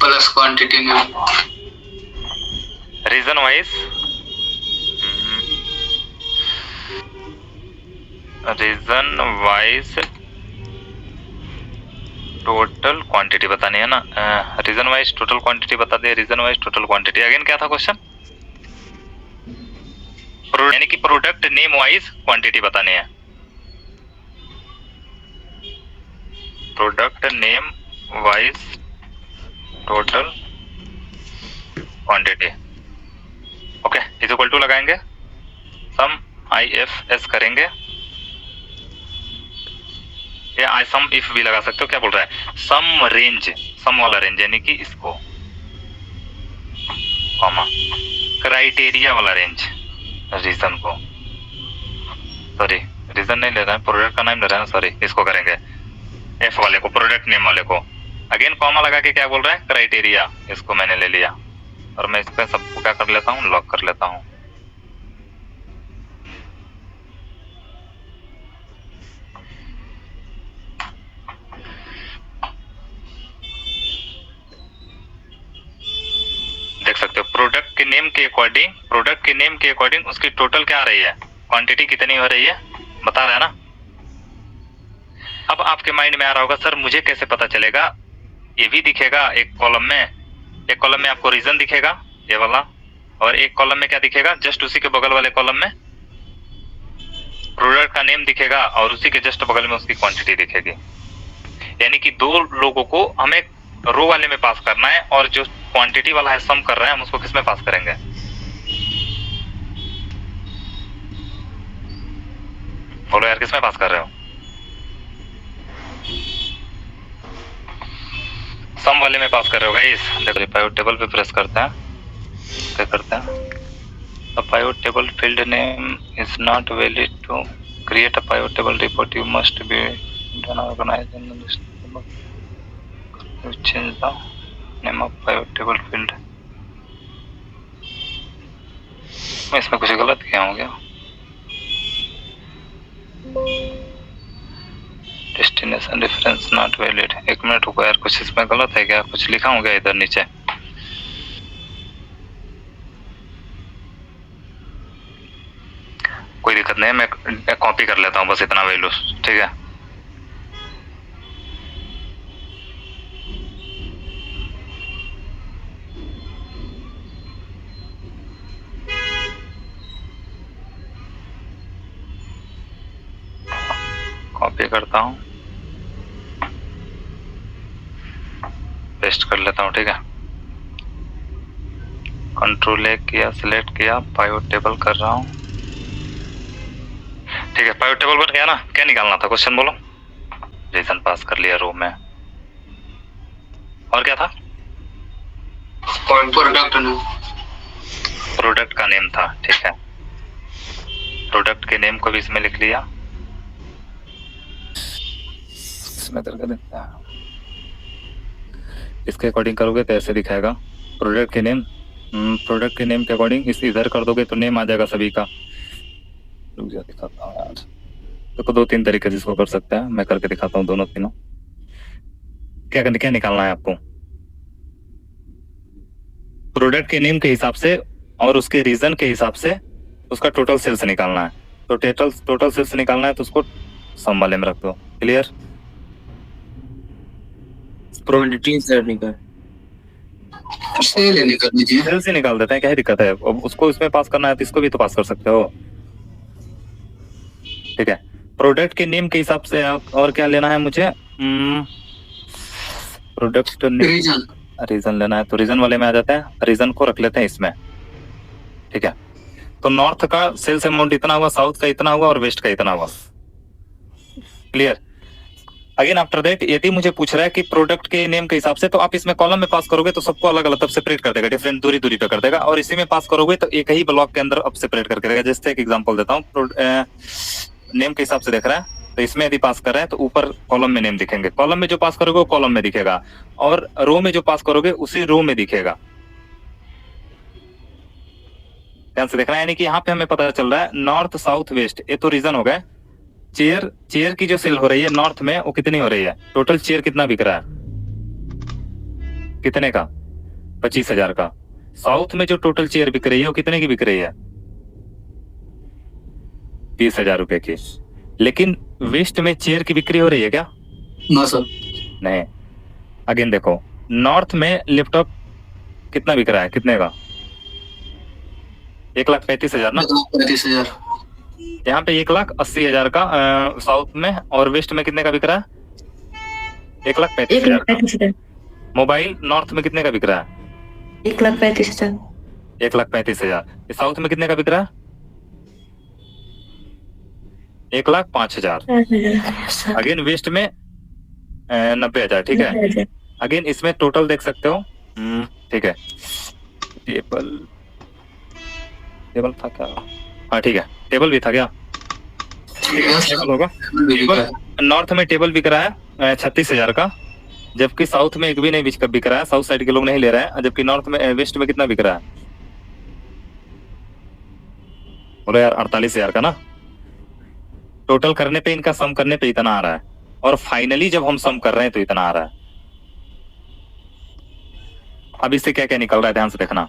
plus quantity name, region wise total quantity बतानी है ना। रीजन वाइज टोटल क्वांटिटी बता दे, region wise total quantity. Again क्या था क्वेश्चन, यानी कि प्रोडक्ट नेम वाइज क्वांटिटी बतानी है। Product name wise total quantity. Okay, is equal to लगाएंगे, सम IFS करेंगे, या सम इफ भी लगा सकते हो। क्या बोल रहा है, सम रेंज, सम वाला रेंज यानी कि इसको, कॉमा, क्राइटेरिया वाला रेंज, रीजन को, सॉरी रीजन नहीं ले रहा है, प्रोडक्ट का नाम ले रहा है ना, सॉरी, इसको करेंगे F वाले को, प्रोडक्ट नेम वाले को। अगेन कॉमा लगा के क्या बोल रहा है, क्राइटेरिया, इसको मैंने ले लिया और मैं इसका सबको क्या कर लेता हूँ, लॉक कर लेता हूँ। सकते हो प्रोडक्ट के नेम के अकॉर्डिंग उसकी टोटल क्या आ रही है, क्वांटिटी कितनी हो रही है बता रहा है ना। अब आपके माइंड में आ रहा होगा सर मुझे कैसे पता चलेगा, ये भी दिखेगा एक कॉलम में आपको रीजन दिखेगा ये वाला, और एक कॉलम में क्या दिखेगा, जस्ट उसी के बगल वाले कॉलम में प्रोडक्ट का नेम दिखेगा और उसी के जस्ट बगल में उसकी क्वांटिटी दिखेगी। यानी कि दो लोगों को हमें रो वाले में पास करना है और जो क्वांटिटी वाला है सम कर रहे हैं हम उसको किस में पास करेंगे, बोलो यार किस में पास कर रहे हो, सम वाले में पास कर रहे हो गाइस। देखो पाइवट टेबल पे प्रेस करते हैं, क्या करते हैं, a pivot table field name is not valid to create a pivot table report you must be done organized in the list you change the name of pivot table field। मैं इसमें कुछ गलत किया हूँ क्या, डेस्टिनेशन रेफरेंस नॉट वैलिड, एक minute रुको यार कुछ इसमें गलत है क्या, कुछ लिखा हूँ क्या इधर नीचे, कोई दिक्कत नहीं है मैं कॉपी कर लेता हूँ बस इतना वैल्यू, ठीक है। कॉपी करता हूँ पेस्ट कर लेता हूँ, ठीक है। कंट्रोल ए किया, सिलेक्ट किया, पाइवट टेबल कर रहा हूँ, ठीक है। पाइवट टेबल बन गया ना, क्या निकालना था क्वेश्चन बोलो, रीजन पास कर लिया रो में, और क्या था, प्रोडक्ट का नेम था, ठीक है। प्रोडक्ट के नेम को भी इसमें लिख लिया, इसमें करके देखता है इसके अकॉर्डिंग करोगे तो ऐसे दिखाएगा प्रोडक्ट के नेम, प्रोडक्ट के नेम के अकॉर्डिंग इस इधर कर दोगे तो नेम आ जाएगा सभी का। दिखाता हूँ यार, देखो दो तीन तरीके जिसको कर सकते हैं, मैं करके दिखाता हूँ दोनों तीनों। क्या निकालना है आपको, प्रोडक्ट के नेम के हिसाब से और उसके रीजन के हिसाब से उसका टोटल सेल्स निकालना है, तो टोटल सेल्स निकालना है तो उसको सम वाले में रख दो, क्लियर। क्वांटिटी सर निकाल सेल्स ही निकाल देते हैं, क्या दिक्कत है, अब उसको इसमें पास करना है तो इसको भी तो पास कर सकते हो, ठीक है। प्रोडक्ट के नेम के हिसाब से और क्या लेना है मुझे, प्रोडक्ट रीजन लेना है तो रीजन वाले में आ जाते हैं, रीजन को रख लेते हैं इसमें, ठीक है। तो नॉर्थ का सेल्स अमाउंट इतना हुआ, साउथ का इतना हुआ और वेस्ट का इतना हुआ, क्लियर। अगेन आफ्टर दैट यदि मुझे पूछ रहा है कि प्रोडक्ट के नेम के हिसाब से, तो आप इसमें कॉलम में पास करोगे तो सबको अलग अलग तब सेपरेट कर देगा, डिफरेंट दूरी पे कर देगा, और इसी में पास करोगे तो एक ही ब्लॉक के अंदर अब सेपरेट करके देगा। जैसे एक एग्जांपल देता हूँ, नेम के हिसाब से देख रहा है तो इसमें यदि पास कर रहा है तो ऊपर कॉलम में नेम दिखेंगे, कॉलम में जो पास करोगे वो कॉलम में दिखेगा, और रो में जो पास करोगे उसी रो में दिखेगा, ध्यान से देखना है। यानी कि यहाँ पे हमें पता चल रहा है नॉर्थ साउथ वेस्ट, ये तो रीजन हो गए। चेयर की जो सेल हो रही है नॉर्थ में वो कितनी हो रही है, टोटल चेयर कितना बिक रहा है, कितने का, 25,000 का। साउथ में जो टोटल चेयर बिक रही है वो कितने की बिक रही है, 30,000 रुपए की। लेकिन वेस्ट में चेयर की बिक्री हो रही है क्या, ना सर, नहीं। अगेन देखो नॉर्थ में लैपटॉप कितना बिक रहा है, कितने का, 1,35,000 ना, 35,000। यहाँ पे 1,80,000 का साउथ में, और वेस्ट में कितने का बिक रहा है, 1,35,000 का। मोबाइल नॉर्थ में कितने का बिक रहा है, 1,35,000। 1,35,000। साउथ में कितने का बिक रहा है, 1,05,000। अगेन वेस्ट में 90,000, ठीक है। अगेन इसमें टोटल देख सकते हो, ठीक है। टेबल था क्या, हाँ ठीक है, टेबल भी था क्या, टेबल होगा। नॉर्थ में टेबल बिक रहा है 36,000 का, जबकि साउथ में एक भी नहीं बिक रहा है, साउथ साइड के लोग नहीं ले रहे हैं, जबकि नॉर्थ में वेस्ट में कितना बिक रहा है, बोलो यार 48,000 का ना। टोटल करने पे, इनका सम करने पे इतना आ रहा है, और फाइनली जब हम सम कर रहे हैं तो इतना आ रहा है। अब इससे क्या क्या निकल रहा है ध्यान से देखना।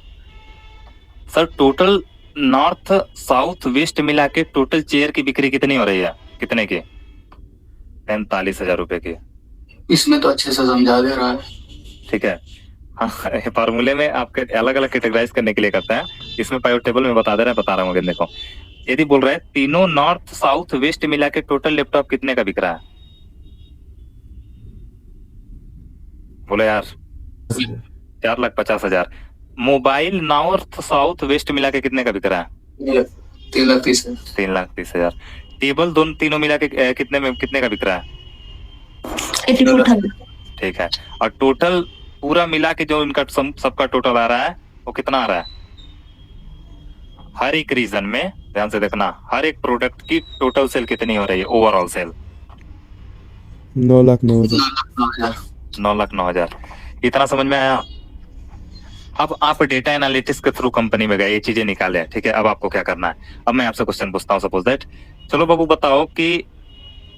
Sir total north south west मिला के टोटल चेयर की बिक्री कितनी हो रही है, कितने की? 45,000 रुपए की। इसमें तो अच्छे से समझा दे रहा है। ठीक है, हाँ फार्मूले में आपके अलग अलग कैटेगराइज करने के लिए करता है, इसमें पायोट टेबल में बता रहा हूँ। देखो यदि बोल रहे हैं तीनों नॉर्थ साउथ वेस्ट मिला के टोटल लैपटॉप कितने का बिक रहा है? बोले यार 4,50,000। मोबाइल नॉर्थ साउथ वेस्ट मिला के कितने का बिक रहा है? 3,30,000। 3,30,000। टेबल दोनों तीनों मिला के कितने का बिक रहा है? 84,000। ठीक है, और टोटल पूरा मिला के जो इनका सबका टोटल आ रहा है वो कितना आ रहा है? हर एक रीजन में ध्यान से देखना, हर एक प्रोडक्ट की टोटल सेल कितनी हो रही है, ओवरऑल सेल? 9,09,000। 9,09,000। इतना समझ में आया? अब आप डेटा एनालिटिक्स के थ्रू कंपनी में गए, ये चीजें निकाले, ठीक है। अब आपको क्या करना है? अब मैं आपसे क्वेश्चन पूछता हूँ, सपोज दैट, चलो बाबू बताओ कि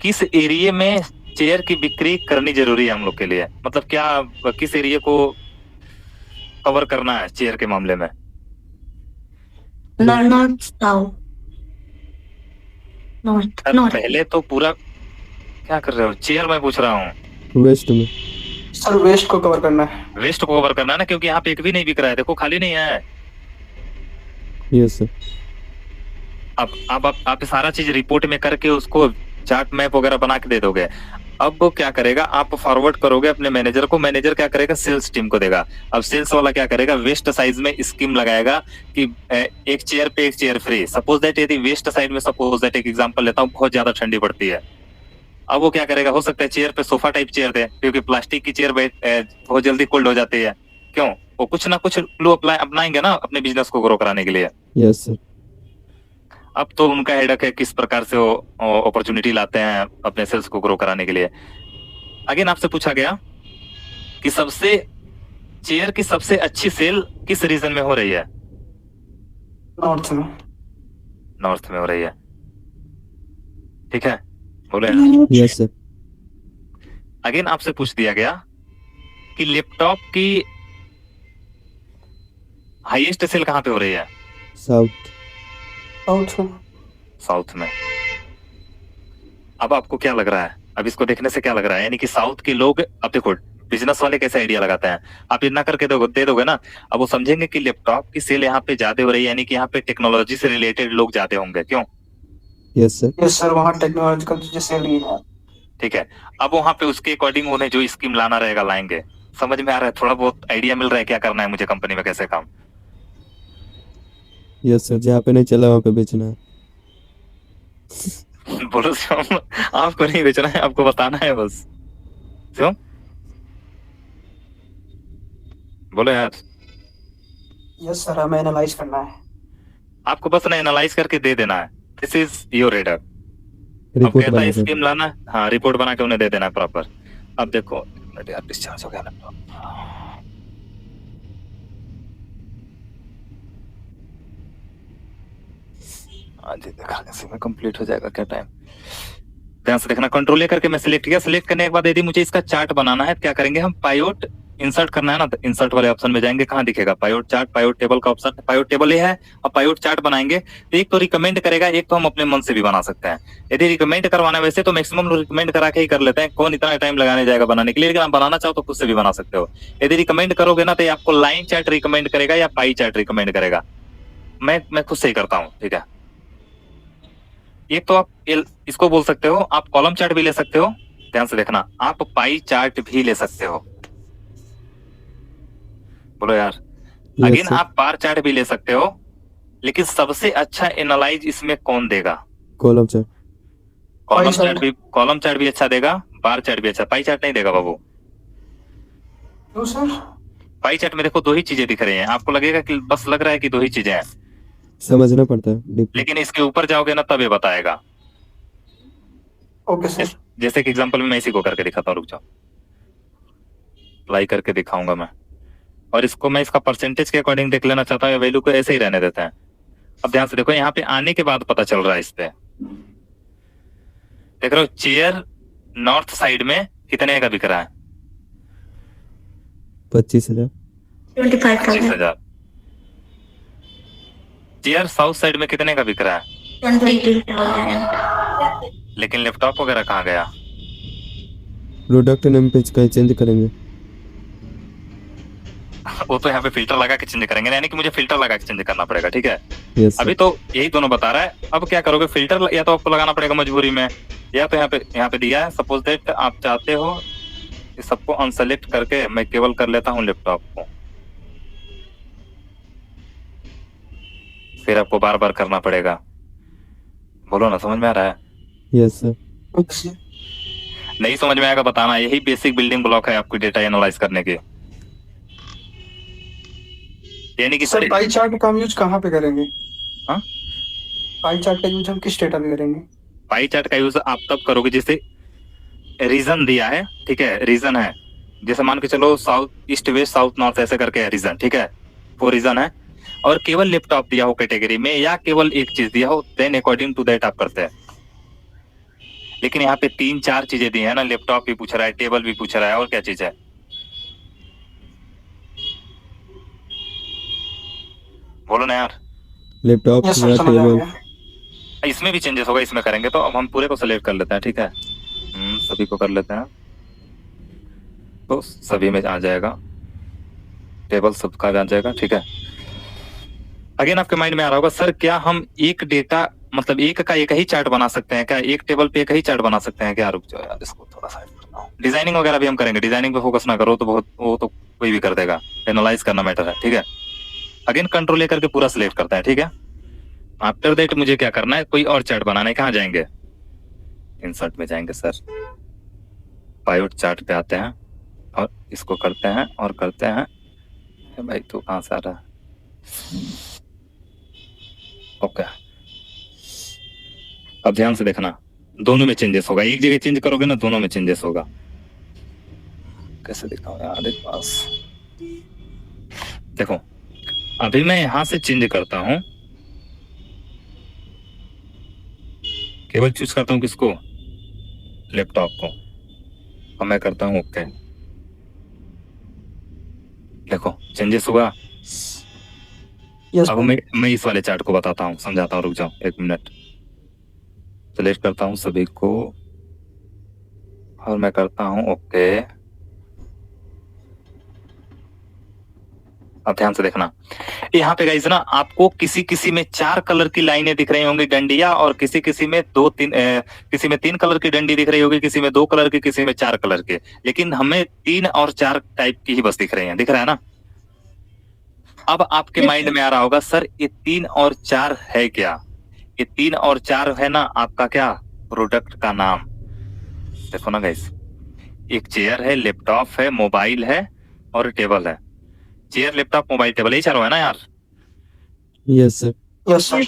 किस एरिया में चेयर की बिक्री करनी जरूरी है हम लोग के लिए, मतलब क्या किस एरिया को कवर करना है चेयर के मामले में? North south north sir, north. पहले तो पूरा क्या कर रहे हो? चेयर मैं पूछ रहा हूँ। वेस्ट में। सर वेस्ट को कवर करना है। वेस्ट को कवर करना है ना, क्योंकि यहाँ पे एक भी नहीं बिक रहा है, देखो खाली नहीं है। Yes sir. अब आप सारा चीज रिपोर्ट में करके उसको चार्ट मैप वगैरह बना के दे दोगे। अब वो क्या करेगा, आप फॉरवर्ड करोगे अपने मैनेजर को, मैनेजर क्या करेगा, सेल्स टीम को देगा। अब सेल्स वाला क्या करेगा, वेस्ट साइज में स्कीम लगाएगा कि एक चेयर पे एक चेयर फ्री। सपोज दैट यदि वेस्ट साइड में, सपोज दैट एक एग्जांपल लेता हूँ, बहुत ज्यादा ठंडी पड़ती है, अब वो क्या करेगा, हो सकता है चेयर पे सोफा टाइप चेयर दे, क्योंकि प्लास्टिक की चेयर बहुत जल्दी कोल्ड हो जाती है। क्यों? वो कुछ ना कुछ क्लू अपनाएंगे ना अपने बिजनेस को ग्रो कराने के लिए। Yes sir. अब तो उनका हेडक है किस प्रकार से वो अपॉर्चुनिटी लाते हैं अपने सेल्स को ग्रो कराने के लिए। अगेन आपसे पूछा गया कि चेयर की सबसे अच्छी सेल किस रीजन में हो रही है? नॉर्थ में। नॉर्थ में हो रही है, ठीक है, बोले। Yes sir. अगेन आपसे पूछ दिया गया कि लैपटॉप की हाईएस्ट सेल कहां पे हो रही है? साउथ। साउथ में। साउथ में। अब आपको क्या लग रहा है, अब इसको देखने से क्या लग रहा है, यानी कि साउथ के लोग, अब देखो बिजनेस वाले कैसे आइडिया लगाते हैं, आप इतना करके दे दोगे ना, अब वो समझेंगे कि लैपटॉप की सेल यहाँ पे ज्यादा हो रही है, यानी कि यहाँ पे टेक्नोलॉजी से रिलेटेड लोग ज्यादा होंगे। क्यों? Yes sir. यस सर, वहाँ टेक्नोलॉजिकल चीजें सेल ही है। ठीक है, अब वहां पे उसके अकॉर्डिंग उन्हें जो स्कीम लाना रहेगा लाएंगे। समझ में आ रहा है? थोड़ा बहुत आइडिया मिल रहा है क्या करना है मुझे कंपनी में, कैसे काम? यस सर, जहाँ पे नहीं चला वहाँ पे बेचना है। बोलो श्याम, आपको नहीं बेचना है, आपको बताना है बस। क्यों? बोलो यार। यस सर, हमें एनालाइज करना है। आपको बस ना एनालाइज करके दे देना है, दिस इज योर हेडर। अब रिपोर्ट कहता है बना स्कीम लाना है, हाँ रिपोर्ट बना के उन्हें दे देना है प्रॉपर। अब देखो यार, डिस्चार्ज हो गया लैपटॉप। आज देखा इसी में कंप्लीट हो जाएगा क्या टाइम? ध्यान से देखना, कंट्रोल करके मैं सिलेक्ट किया। सिलेक्ट करने के बाद यदि मुझे इसका चार्ट बनाना है, क्या करेंगे हम, पायोट इंसर्ट करना है ना, तो इंसर्ट वाले ऑप्शन में जाएंगे, कहाँ दिखेगा, पायोट चार्ट, पायोट टेबल का ऑप्शन, पायोट टेबल ये है। और पायोट चार्ट बनाएंगे तो एक तो रिकमेंड करेगा, एक तो हम अपने मन से भी बना सकते हैं। यदि रिकमेंड करवाना है वैसे तो मैक्सिमम लोग रिकमेंड करा के ही कर लेते हैं, कौन इतना टाइम लगाने जाएगा बनाने के लिए, लेकिन आप बनाना चाहो तो खुद से भी बना सकते हो। यदि रिकमेंड करोगे ना तो आपको लाइन चार्ट रिकमेंड करेगा या पाई चार्ट रिकमेंड करेगा। मैं खुद से ही करता हूँ, ठीक है। एक तो आप इसको बोल सकते हो, आप कॉलम चार्ट भी ले सकते हो, ध्यान से देखना, आप पाई चार्ट भी ले सकते हो। बोलो यार। अगेन आप बार चार्ट भी ले सकते हो, लेकिन सबसे अच्छा एनालाइज इसमें कौन देगा? Column chart. कॉलम चार्ट भी अच्छा देगा, बार चार्ट भी अच्छा, पाई चार्ट नहीं देगा बाबू। क्यों सर? पाई चार्ट में देखो दो ही चीजें दिख रही हैं, आपको लगेगा कि बस लग रहा है कि दो ही चीजें हैं, समझना पड़ता है, लेकिन इसके ऊपर जाओगे ना तब ये बताएगा। Okay sir. जैसे कि एग्जांपल में मैं इसी को करके दिखाता हूँ, रुक जाओ, अप्लाई करके दिखाऊंगा मैं। और इसको मैं इसका परसेंटेज के अकॉर्डिंग देख लेना चाहता हूँ, वैल्यू को ऐसे ही रहने देते हैं। अब ध्यान से देखो, यहाँ पे आने के बाद पता चल रहा है, इस पे देख रहे हो, चेयर नॉर्थ साइड में कितने का बिक रहा है? 25,000। 25,000। 25,000। चेयर साउथ साइड में कितने का बिक रहा है? 22,000. लेकिन लैपटॉप वगैरह कहाँ गया? प्रोडक्ट नेम पेज का चेंज करेंगे। वो तो यहाँ पे फिल्टर लगा के चेंज करेंगे, यानी कि मुझे फिल्टर लगा के चेंज करना पड़ेगा, ठीक है। यस अभी सर। तो यही दोनों बता रहा है, अब क्या करोगे? फिल्टर या तो आपको लगाना पड़ेगा मजबूरी में, या तो यहाँ पे दिया है सपोज दैट आप चाहते हो इस सबको अनसेलेक्ट करके मैं केवल कर लेता हूँ लैपटॉप को, फिर आपको बार बार करना पड़ेगा। बोलो ना, समझ में आ रहा है? Yes sir. नहीं समझ में आएगा बताना, यही बेसिक बिल्डिंग ब्लॉक है आपकी डेटा एनालाइज करने के। यानी कि सर पाई चार्ट का हम यूज कहाँ पे करेंगे? हाँ? पाई चार्ट का यूज हम किस डेटा में करेंगे? पाई चार्ट का यूज आप तब करोगे जैसे रीजन दिया है, ठीक है, रीजन है, जैसे मान के चलो south east west south north ऐसे करके है रीजन, ठीक है, वो रीजन है, और केवल लैपटॉप दिया हो कैटेगरी में या केवल एक चीज दिया हो, देन अकॉर्डिंग टू दैट आप करते हैं। लेकिन यहाँ पे 3-4 चीजें दी है ना, लैपटॉप भी पूछ रहा है, टेबल भी पूछ रहा है, और क्या चीज है? बोलो ना यार। लैपटॉप यस सर, या समझ आ टेबल। गया। इसमें भी चेंजेस होगा, इसमें करेंगे तो अब हम पूरे को सेलेक्ट कर लेते हैं, ठीक है। सभी को कर लेते हैं तो सभी में आ जाएगा, टेबल सबका भी आ जाएगा, ठीक है। अगेन आपके माइंड में आ रहा होगा सर क्या हम एक डेटा मतलब एक का एक ही चार्ट बना सकते हैं क्या? एक टेबल पे एक ही चार्ट बना सकते हैं क्या? रुक जाओ यार, इसको थोड़ा साइड करता हूं। डिजाइनिंग वगैरह भी हम करेंगे, डिजाइनिंग पे फोकस ना करो तो बहुत, वो तो कोई भी कर देगा, एनालाइज करना मैटर है, ठीक है। अगेन कंट्रोल लेकर के पूरा सिलेक्ट करते हैं, ठीक है। आफ्टर दैट मुझे क्या करना है, कोई और चार्ट बनाने, कहाँ जाएंगे? इंसर्ट में जाएंगे सर, पाइवट चार्ट पे आते हैं और इसको करते हैं और करते हैं। भाई तो कहाँ से आ रहा है? ओके, अब ध्यान से देखना, दोनों में चेंजेस होगा, एक जगह चेंज करोगे ना दोनों में चेंजेस होगा। कैसे दिखाऊं यार, एक पास देखो, अभी मैं यहां से चेंज करता हूं, केवल चूज करता हूं किसको? लैपटॉप को, और मैं करता हूं ओके। देखो चेंजेस हुआ। यस अब मैं इस वाले चार्ट को बताता हूँ, समझाता हूँ, रुक जाओ 1 मिनट। सेलेक्ट करता हूँ सभी को और मैं करता हूँ ओके। अब ध्यान से देखना, यहाँ पे गाइस ना आपको किसी किसी में 4 कलर की लाइनें दिख रही होंगी डंडिया, और किसी किसी में 2-3 किसी में 3 कलर की डंडी दिख रही होगी, किसी में 2 कलर की, किसी में 4 कलर के, लेकिन हमें 3 और 4 टाइप की ही बस दिख रही हैं, दिख रहा है ना। अब आपके माइंड में आ रहा होगा सर ये 3 और 4 है क्या? ये 3 और 4 है ना आपका क्या प्रोडक्ट का नाम। देखो ना गाइस, एक चेयर है, लैपटॉप है, मोबाइल है और टेबल है। चेयर लैपटॉप मोबाइल टेबल, यही चारों है ना यार? Yes sir. Yes sir.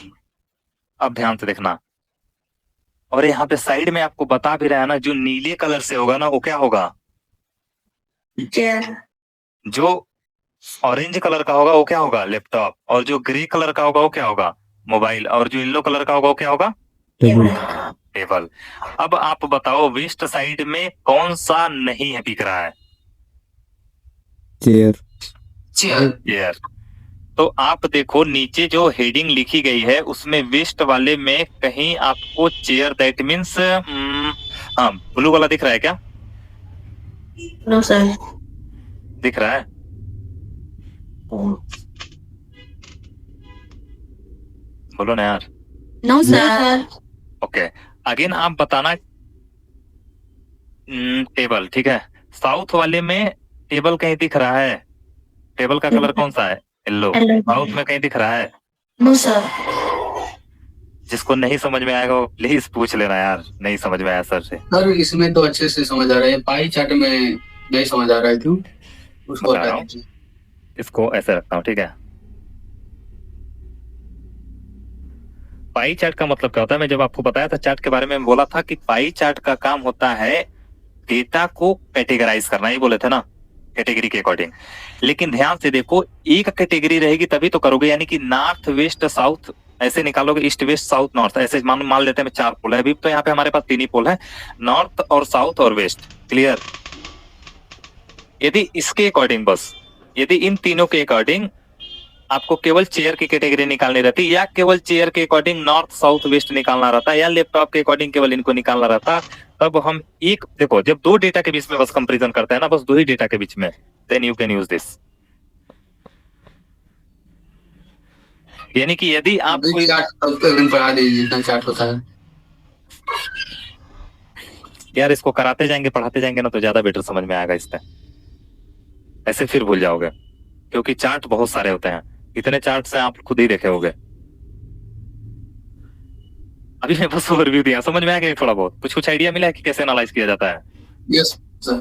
अब ध्यान से देखना, और यहाँ पे साइड में आपको बता भी रहा है ना, जो नीले कलर से होगा ना वो क्या होगा? चेयर. जो ऑरेंज कलर का होगा वो क्या होगा? लैपटॉप। और जो ग्रे कलर का होगा वो क्या होगा? मोबाइल। और जो येलो कलर का होगा वो क्या होगा? टेबल। टेबल। अब आप बताओ वेस्ट साइड में कौन सा नहीं है बिक रहा है? चेयर। चेयर। तो आप देखो नीचे जो हेडिंग लिखी गई है उसमें वेस्ट वाले में कहीं आपको चेयर, दैट मीन्स हाँ ब्लू वाला दिख रहा है क्या? No sir. दिख रहा है? बोलो ना यार। No sir. ओके, अगेन आप बताना टेबल, ठीक है। साउथ वाले में टेबल कहीं दिख रहा है? टेबल का कलर कौन सा है? येलो। Yellow. साउथ में कहीं दिख रहा है? No sir. जिसको नहीं समझ में आएगा वो प्लीज पूछ लेना यार, नहीं समझ में आया सर से। सर इसमें तो अच्छे से समझ आ रहा है, पाई चार्ट में नहीं समझ आ रहा है, क्यों उसको बता रहा हटा हूँ। दीजिए। इसको ऐसे रखता हूँ, ठीक है। पाई चार्ट का मतलब क्या होता है? मैं जब आपको बताया था चार्ट के बारे में, बोला था कि पाई चार्ट का काम होता है डेटा को कैटेगराइज करना, ही बोले थे ना, कैटेगरी के अकॉर्डिंग। लेकिन ध्यान से देखो, एक कैटेगरी रहेगी तभी तो करोगे, यानी कि नॉर्थ वेस्ट साउथ ऐसे निकालोगे, ईस्ट वेस्ट साउथ नॉर्थ ऐसे मान लेते हैं। 4 पोल है, अभी तो यहाँ पे हमारे पास 3 ही पोल है, नॉर्थ और साउथ और वेस्ट। क्लियर? यदि इसके अकॉर्डिंग बस, यदि इन तीनों के अकॉर्डिंग आपको केवल चेयर की कैटेगरी निकालनी रहती, या केवल चेयर के अकॉर्डिंग नॉर्थ साउथ वेस्ट निकालना रहता, या लैपटॉप के अकॉर्डिंग केवल इनको निकालना रहता, तब हम एक देखो जब दो डेटा के बीच में बस कंपैरिजन करते हैं ना, बस दो ही डेटा के बीच में, then you can use this. यानी कि यदि आप कोई चार्ट पढ़ा दीजिए जितना चार्ट होता है। यार इसको कराते जाएंगे पढ़ाते जाएंगे ना तो ज्यादा बेटर समझ में आएगा इससे, ऐसे फिर भूल जाओगे, क्योंकि चार्ट बहुत सारे होते हैं, इतने चार्ट से आप खुद ही देखे होगे। अभी मैं बस ओवरव्यू दिया, समझ में आ गया थोड़ा बहुत, कुछ आइडिया मिला है कि कैसे एनालाइज किया जाता है? यस सर,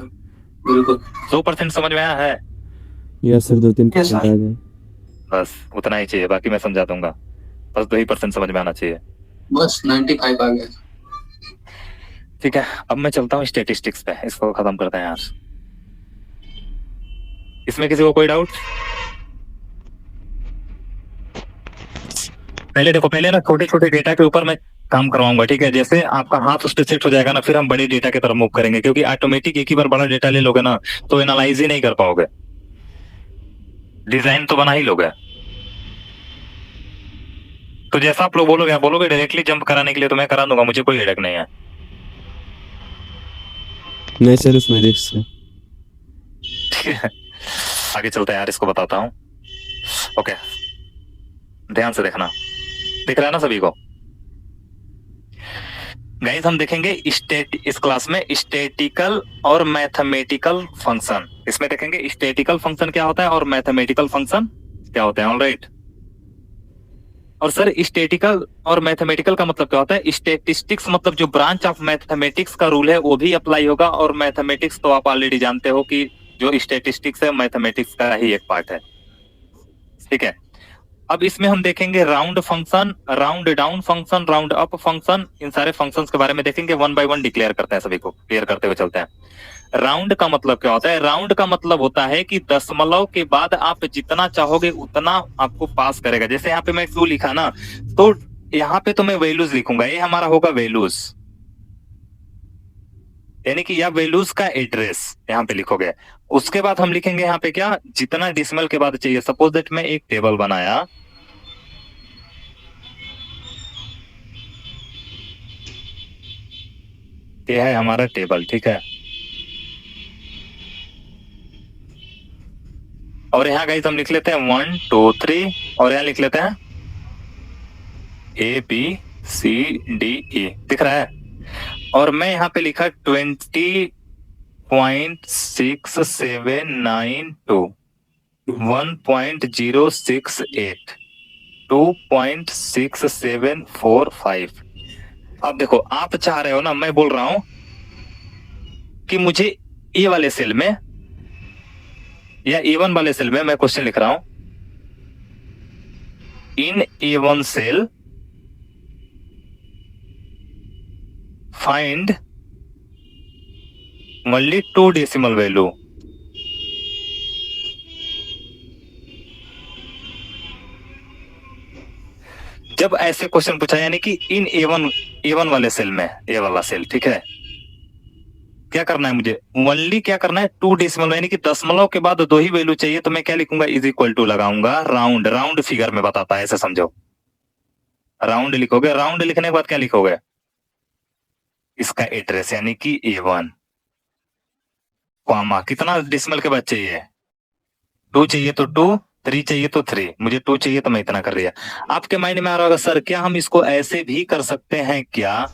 बिल्कुल 100% समझ में आया है? यस सर, 2-3% आ गए। बस उतना ही चाहिए, बाकी मैं समझा दूंगा, बस 2% समझ में आना चाहिए। बस 95 आ गया। ठीक है, अब मैं चलता हूँ स्टैटिस्टिक्स पे, इसको खत्म करते हैं यार। इसमें किसी को कोई डाउट? पहले देखो, पहले ना छोटे छोटे डेटा के ऊपर मैं काम करवाऊंगा, ठीक है? जैसे आपका हाथ उस पर सेट हो जाएगा ना, फिर हम बड़े डेटा की तरफ मूव करेंगे, क्योंकि ऑटोमेटिक एक ही बार बड़ा डेटा ले लोगे ना तो एनालाइज ही नहीं कर पाओगे, डिजाइन तो बना ही लोगे। तो जैसा आप लोग बोलोगे, आप बोलोगे डायरेक्टली जंप कराने के लिए तो मैं करा दूंगा, मुझे कोई हेडेक नहीं है। नहीं सर, उसमें रिस्क है। ठीक है, आगे चलते हैं यार, इसको बताता हूँ। ओके, ध्यान से देखना, दिख रहा है ना सभी को? गाइस हम देखेंगे इस क्लास में स्टैटिकल और मैथमेटिकल फंक्शन। इसमें देखेंगे स्टैटिकल फंक्शन क्या होता है और मैथमेटिकल फंक्शन क्या होता है। ऑलराइट। और सर स्टैटिकल और मैथमेटिकल का मतलब क्या होता है? स्टैटिस्टिक्स मतलब जो ब्रांच ऑफ मैथमेटिक्स का रूल है वो भी अप्लाई होगा, और मैथमेटिक्स तो आप ऑलरेडी जानते हो कि जो स्टैटिस्टिक्स है मैथमेटिक्स का ही एक पार्ट है। ठीक है, अब इसमें हम देखेंगे round function, round down function, round up function, इन सारे फंक्शंस के बारे में देखेंगे, वन बाय वन डिक्लेयर करते हैं, सभी को क्लियर करते हुए चलते हैं। राउंड का मतलब क्या होता है? राउंड का मतलब होता है कि दशमलव के बाद आप जितना चाहोगे उतना आपको पास करेगा। जैसे यहाँ पे मैं 2 लिखा ना, तो यहाँ पे तो मैं वैल्यूज लिखूंगा, ये हमारा होगा वैल्यूज, यानी कि यह वैल्यूज का एड्रेस यहाँ पे लिखोगे। उसके बाद हम लिखेंगे यहाँ पे क्या, जितना डिसिमल के बाद चाहिए। सपोज दैट मैं एक टेबल बनाया, ये है हमारा टेबल, ठीक है? और यहाँ गाइस हम लिख लेते हैं 1 2 3, और यहाँ लिख लेते हैं ABCDE, दिख रहा है? और मैं यहाँ पे लिखा 20.6792, 1.068, 2.6745। अब देखो, आप चाह रहे हो ना, मैं बोल रहा हूं कि मुझे ए वाले सेल में या A1 वाले सेल में, मैं क्वेश्चन लिख रहा हूं, in A1 cell find only 2 decimal value. जब ऐसे क्वेश्चन पूछा, यानी कि इन A1 वाले सेल में, ए वाला सेल, ठीक है, क्या करना है मुझे? ओनली क्या करना है? 2 डेसिमल, यानी कि दशमलव के बाद 2 ही वैल्यू चाहिए, तो मैं क्या लिखूंगा? इज इक्वल टू लगाऊंगा राउंड, राउंड फिगर में बताता है, ऐसे समझो। राउंड लिखोगे, राउंड लिखने के बाद क्या लिखोगे? इसका एड्रेस, यानी कि A1 कॉमा, कितना डेसिमल के बाद चाहिए? 2 चाहिए तो 2, 3 चाहिए तो 3, मुझे 2 चाहिए तो मैं इतना कर दिया। आपके माइंड में आ रहा होगा, सर क्या हम इसको ऐसे भी कर सकते हैं क्या?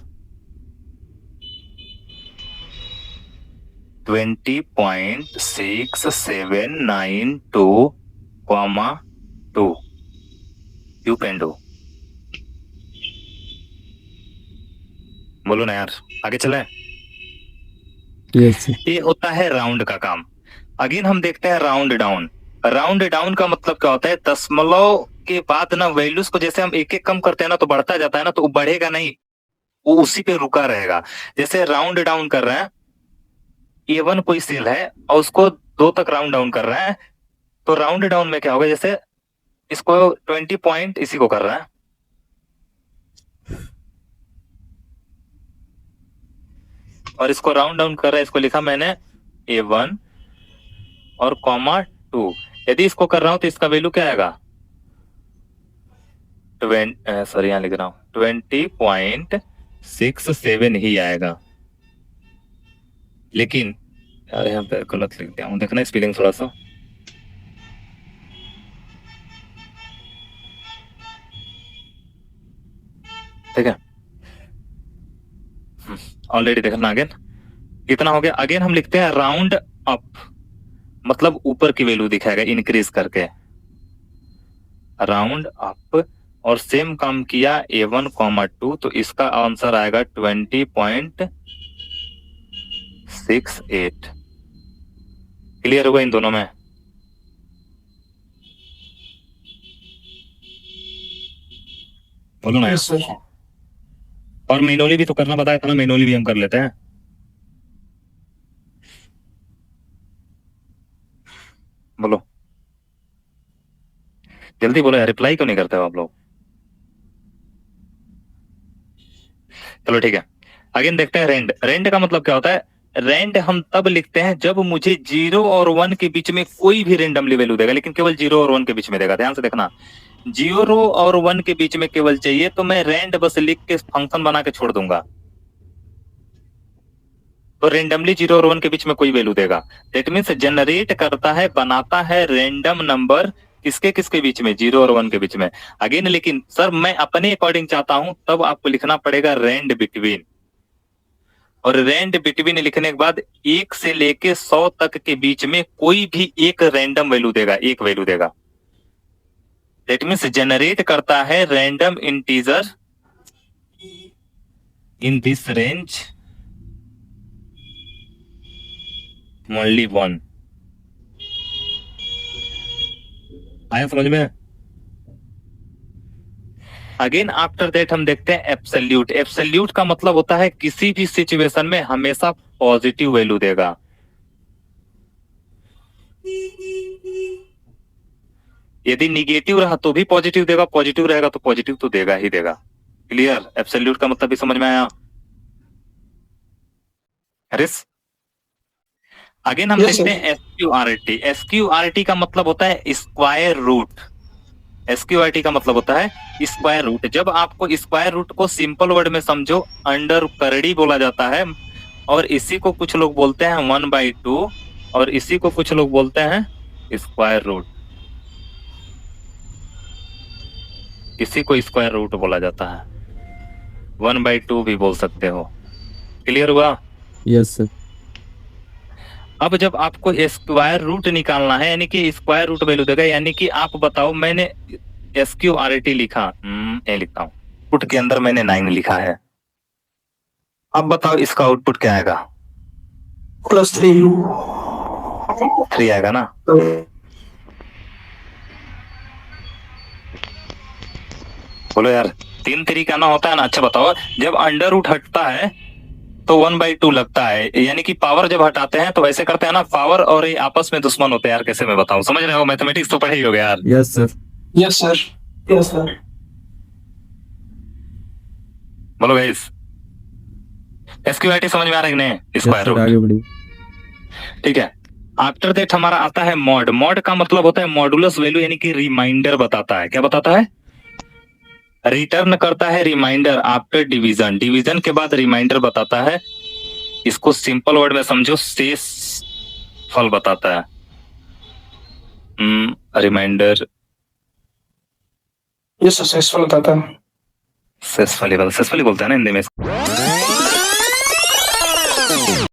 20.6792, 2 यू कैन डू। बोलो ना यार, आगे चले। यस। ये होता है राउंड का काम। अगेन हम देखते हैं राउंड डाउन। राउंड डाउन का मतलब क्या होता है? दशमलव के बाद ना वैल्यूज को जैसे हम एक एक कम करते हैं ना तो बढ़ता जाता है ना, तो वो बढ़ेगा नहीं, वो उसी पे रुका रहेगा। जैसे राउंड डाउन कर रहे हैं, A1 कोई सेल है और उसको 2 तक राउंड डाउन कर रहे हैं, तो राउंड डाउन में क्या होगा? जैसे इसको 20 पॉइंट इसी को कर रहा है, और इसको राउंड डाउन कर रहा है, इसको लिखा मैंने A1 और कॉमा 2। यदि इसको कर रहा हूं तो इसका वैल्यू क्या आएगा? सॉरी यहाँ लिख रहा हूँ 20.67 ही आएगा, लेकिन यार यहाँ पे गलत लिख दिया हूँ, देखना स्पेलिंग थोड़ा सा। ठीक है, ऑलरेडी देखना अगेन कितना हो गया। अगेन हम लिखते हैं राउंड अप, मतलब ऊपर की वैल्यू दिखाएगा इंक्रीज करके, राउंड अप। और सेम काम किया A1, 2, तो इसका आंसर आएगा 20.68। क्लियर होगा इन दोनों में? बोलो ना। Yes sir. और मैनुअली भी तो करना बताया था ना, मैनुअली भी हम कर लेते हैं। बोलो जल्दी बोलो यार, रिप्लाई क्यों नहीं करते हो आप लोग? चलो ठीक है, अगेन देखते हैं रेंड। रेंड का मतलब क्या होता है? रेंड हम तब लिखते हैं जब मुझे 0 और 1 के बीच में कोई भी रेंडमली वैल्यू देगा, लेकिन केवल 0 और 1 के बीच में देगा। ध्यान से देखना, 0 और 1 के बीच में केवल चाहिए तो मैं रेंड बस लिख के फंक्शन बना के छोड़ दूंगा, तो रेंडमली 0 और 1 के बीच में कोई वैल्यू देगा। दैट मीन्स जनरेट करता है, बनाता है रेंडम नंबर किसके किसके बीच में? 0 और 1 के बीच में। अगेन लेकिन सर मैं अपने अकॉर्डिंग चाहता हूं, तब आपको लिखना पड़ेगा रेंड बिटवीन। और रेंड बिटवीन लिखने के बाद 1 से लेके 100 तक के बीच में कोई भी एक रैंडम वैल्यू देगा, एक वैल्यू देगा। दैट मीन्स जनरेट करता है random integer in this range only 1। आया समझ में? अगेन आफ्टर दैट हम देखते हैं एब्सोल्यूट। एब्सोल्यूट का मतलब होता है किसी भी सिचुएशन में हमेशा पॉजिटिव वैल्यू देगा। यदि निगेटिव रहा तो भी पॉजिटिव देगा, पॉजिटिव रहेगा तो पॉजिटिव तो देगा ही देगा। क्लियर? एब्सोल्यूट का मतलब भी समझ में आया? हरीश अगेन हम Yes, देखते हैं SQRT। SQRT का मतलब होता है स्क्वायर रूट। SQRT का मतलब होता है स्क्वायर रूट। जब आपको स्क्वायर रूट को सिंपल वर्ड में समझो, अंडर करड़ी बोला जाता है, और इसी को कुछ लोग बोलते हैं 1/2, और इसी को कुछ लोग बोलते हैं स्क्वायर रूट। इसी को स्क्वायर रूट बोला जाता है, 1/2 भी बोल सकते हो। क्लियर हुआ? Yes sir. अब जब आपको स्क्वायर रूट निकालना है, यानी कि स्क्वायर रूट वैल्यू देगा, यानी कि आप बताओ, मैंने SQRT लिखा, ये लिखता हूँ, पुट के अंदर मैंने 9 लिखा है। अब बताओ इसका आउटपुट क्या आएगा? +3। 3 आएगा ना? बोलो यार, 3 तरीका ना होता है ना। अच्छा बताओ, जब अंडर रूट हटता है तो 1/2 लगता है, यानी कि पावर जब हटाते हैं तो वैसे करते हैं ना, पावर और ये आपस में दुश्मन होते हैं यार। कैसे मैं बताऊं? समझ रहे हो? मैथमेटिक्स तो पढ़े ही हो गया यार। Yes sir. Yes sir. Yes sir. बोलो गाइस, SQRT समझ में आ रहा है कि नहीं? Square root. आगे बढ़िए। ठीक है, आफ्टर दैट हमारा आता है मॉड। मॉड का मतलब होता है मॉडुलस वैल्यू, यानी कि रिमाइंडर बताता है। क्या बताता है? रिटर्न करता है रिमाइंडर आफ्टर डिवीजन। डिवीजन के बाद रिमाइंडर बताता है। इसको सिंपल वर्ड में समझो, शेष फल बताता है। रिमाइंडर ये सक्सेसफुल बताता है। शेष फल बोलते हैं ना हिंदी में।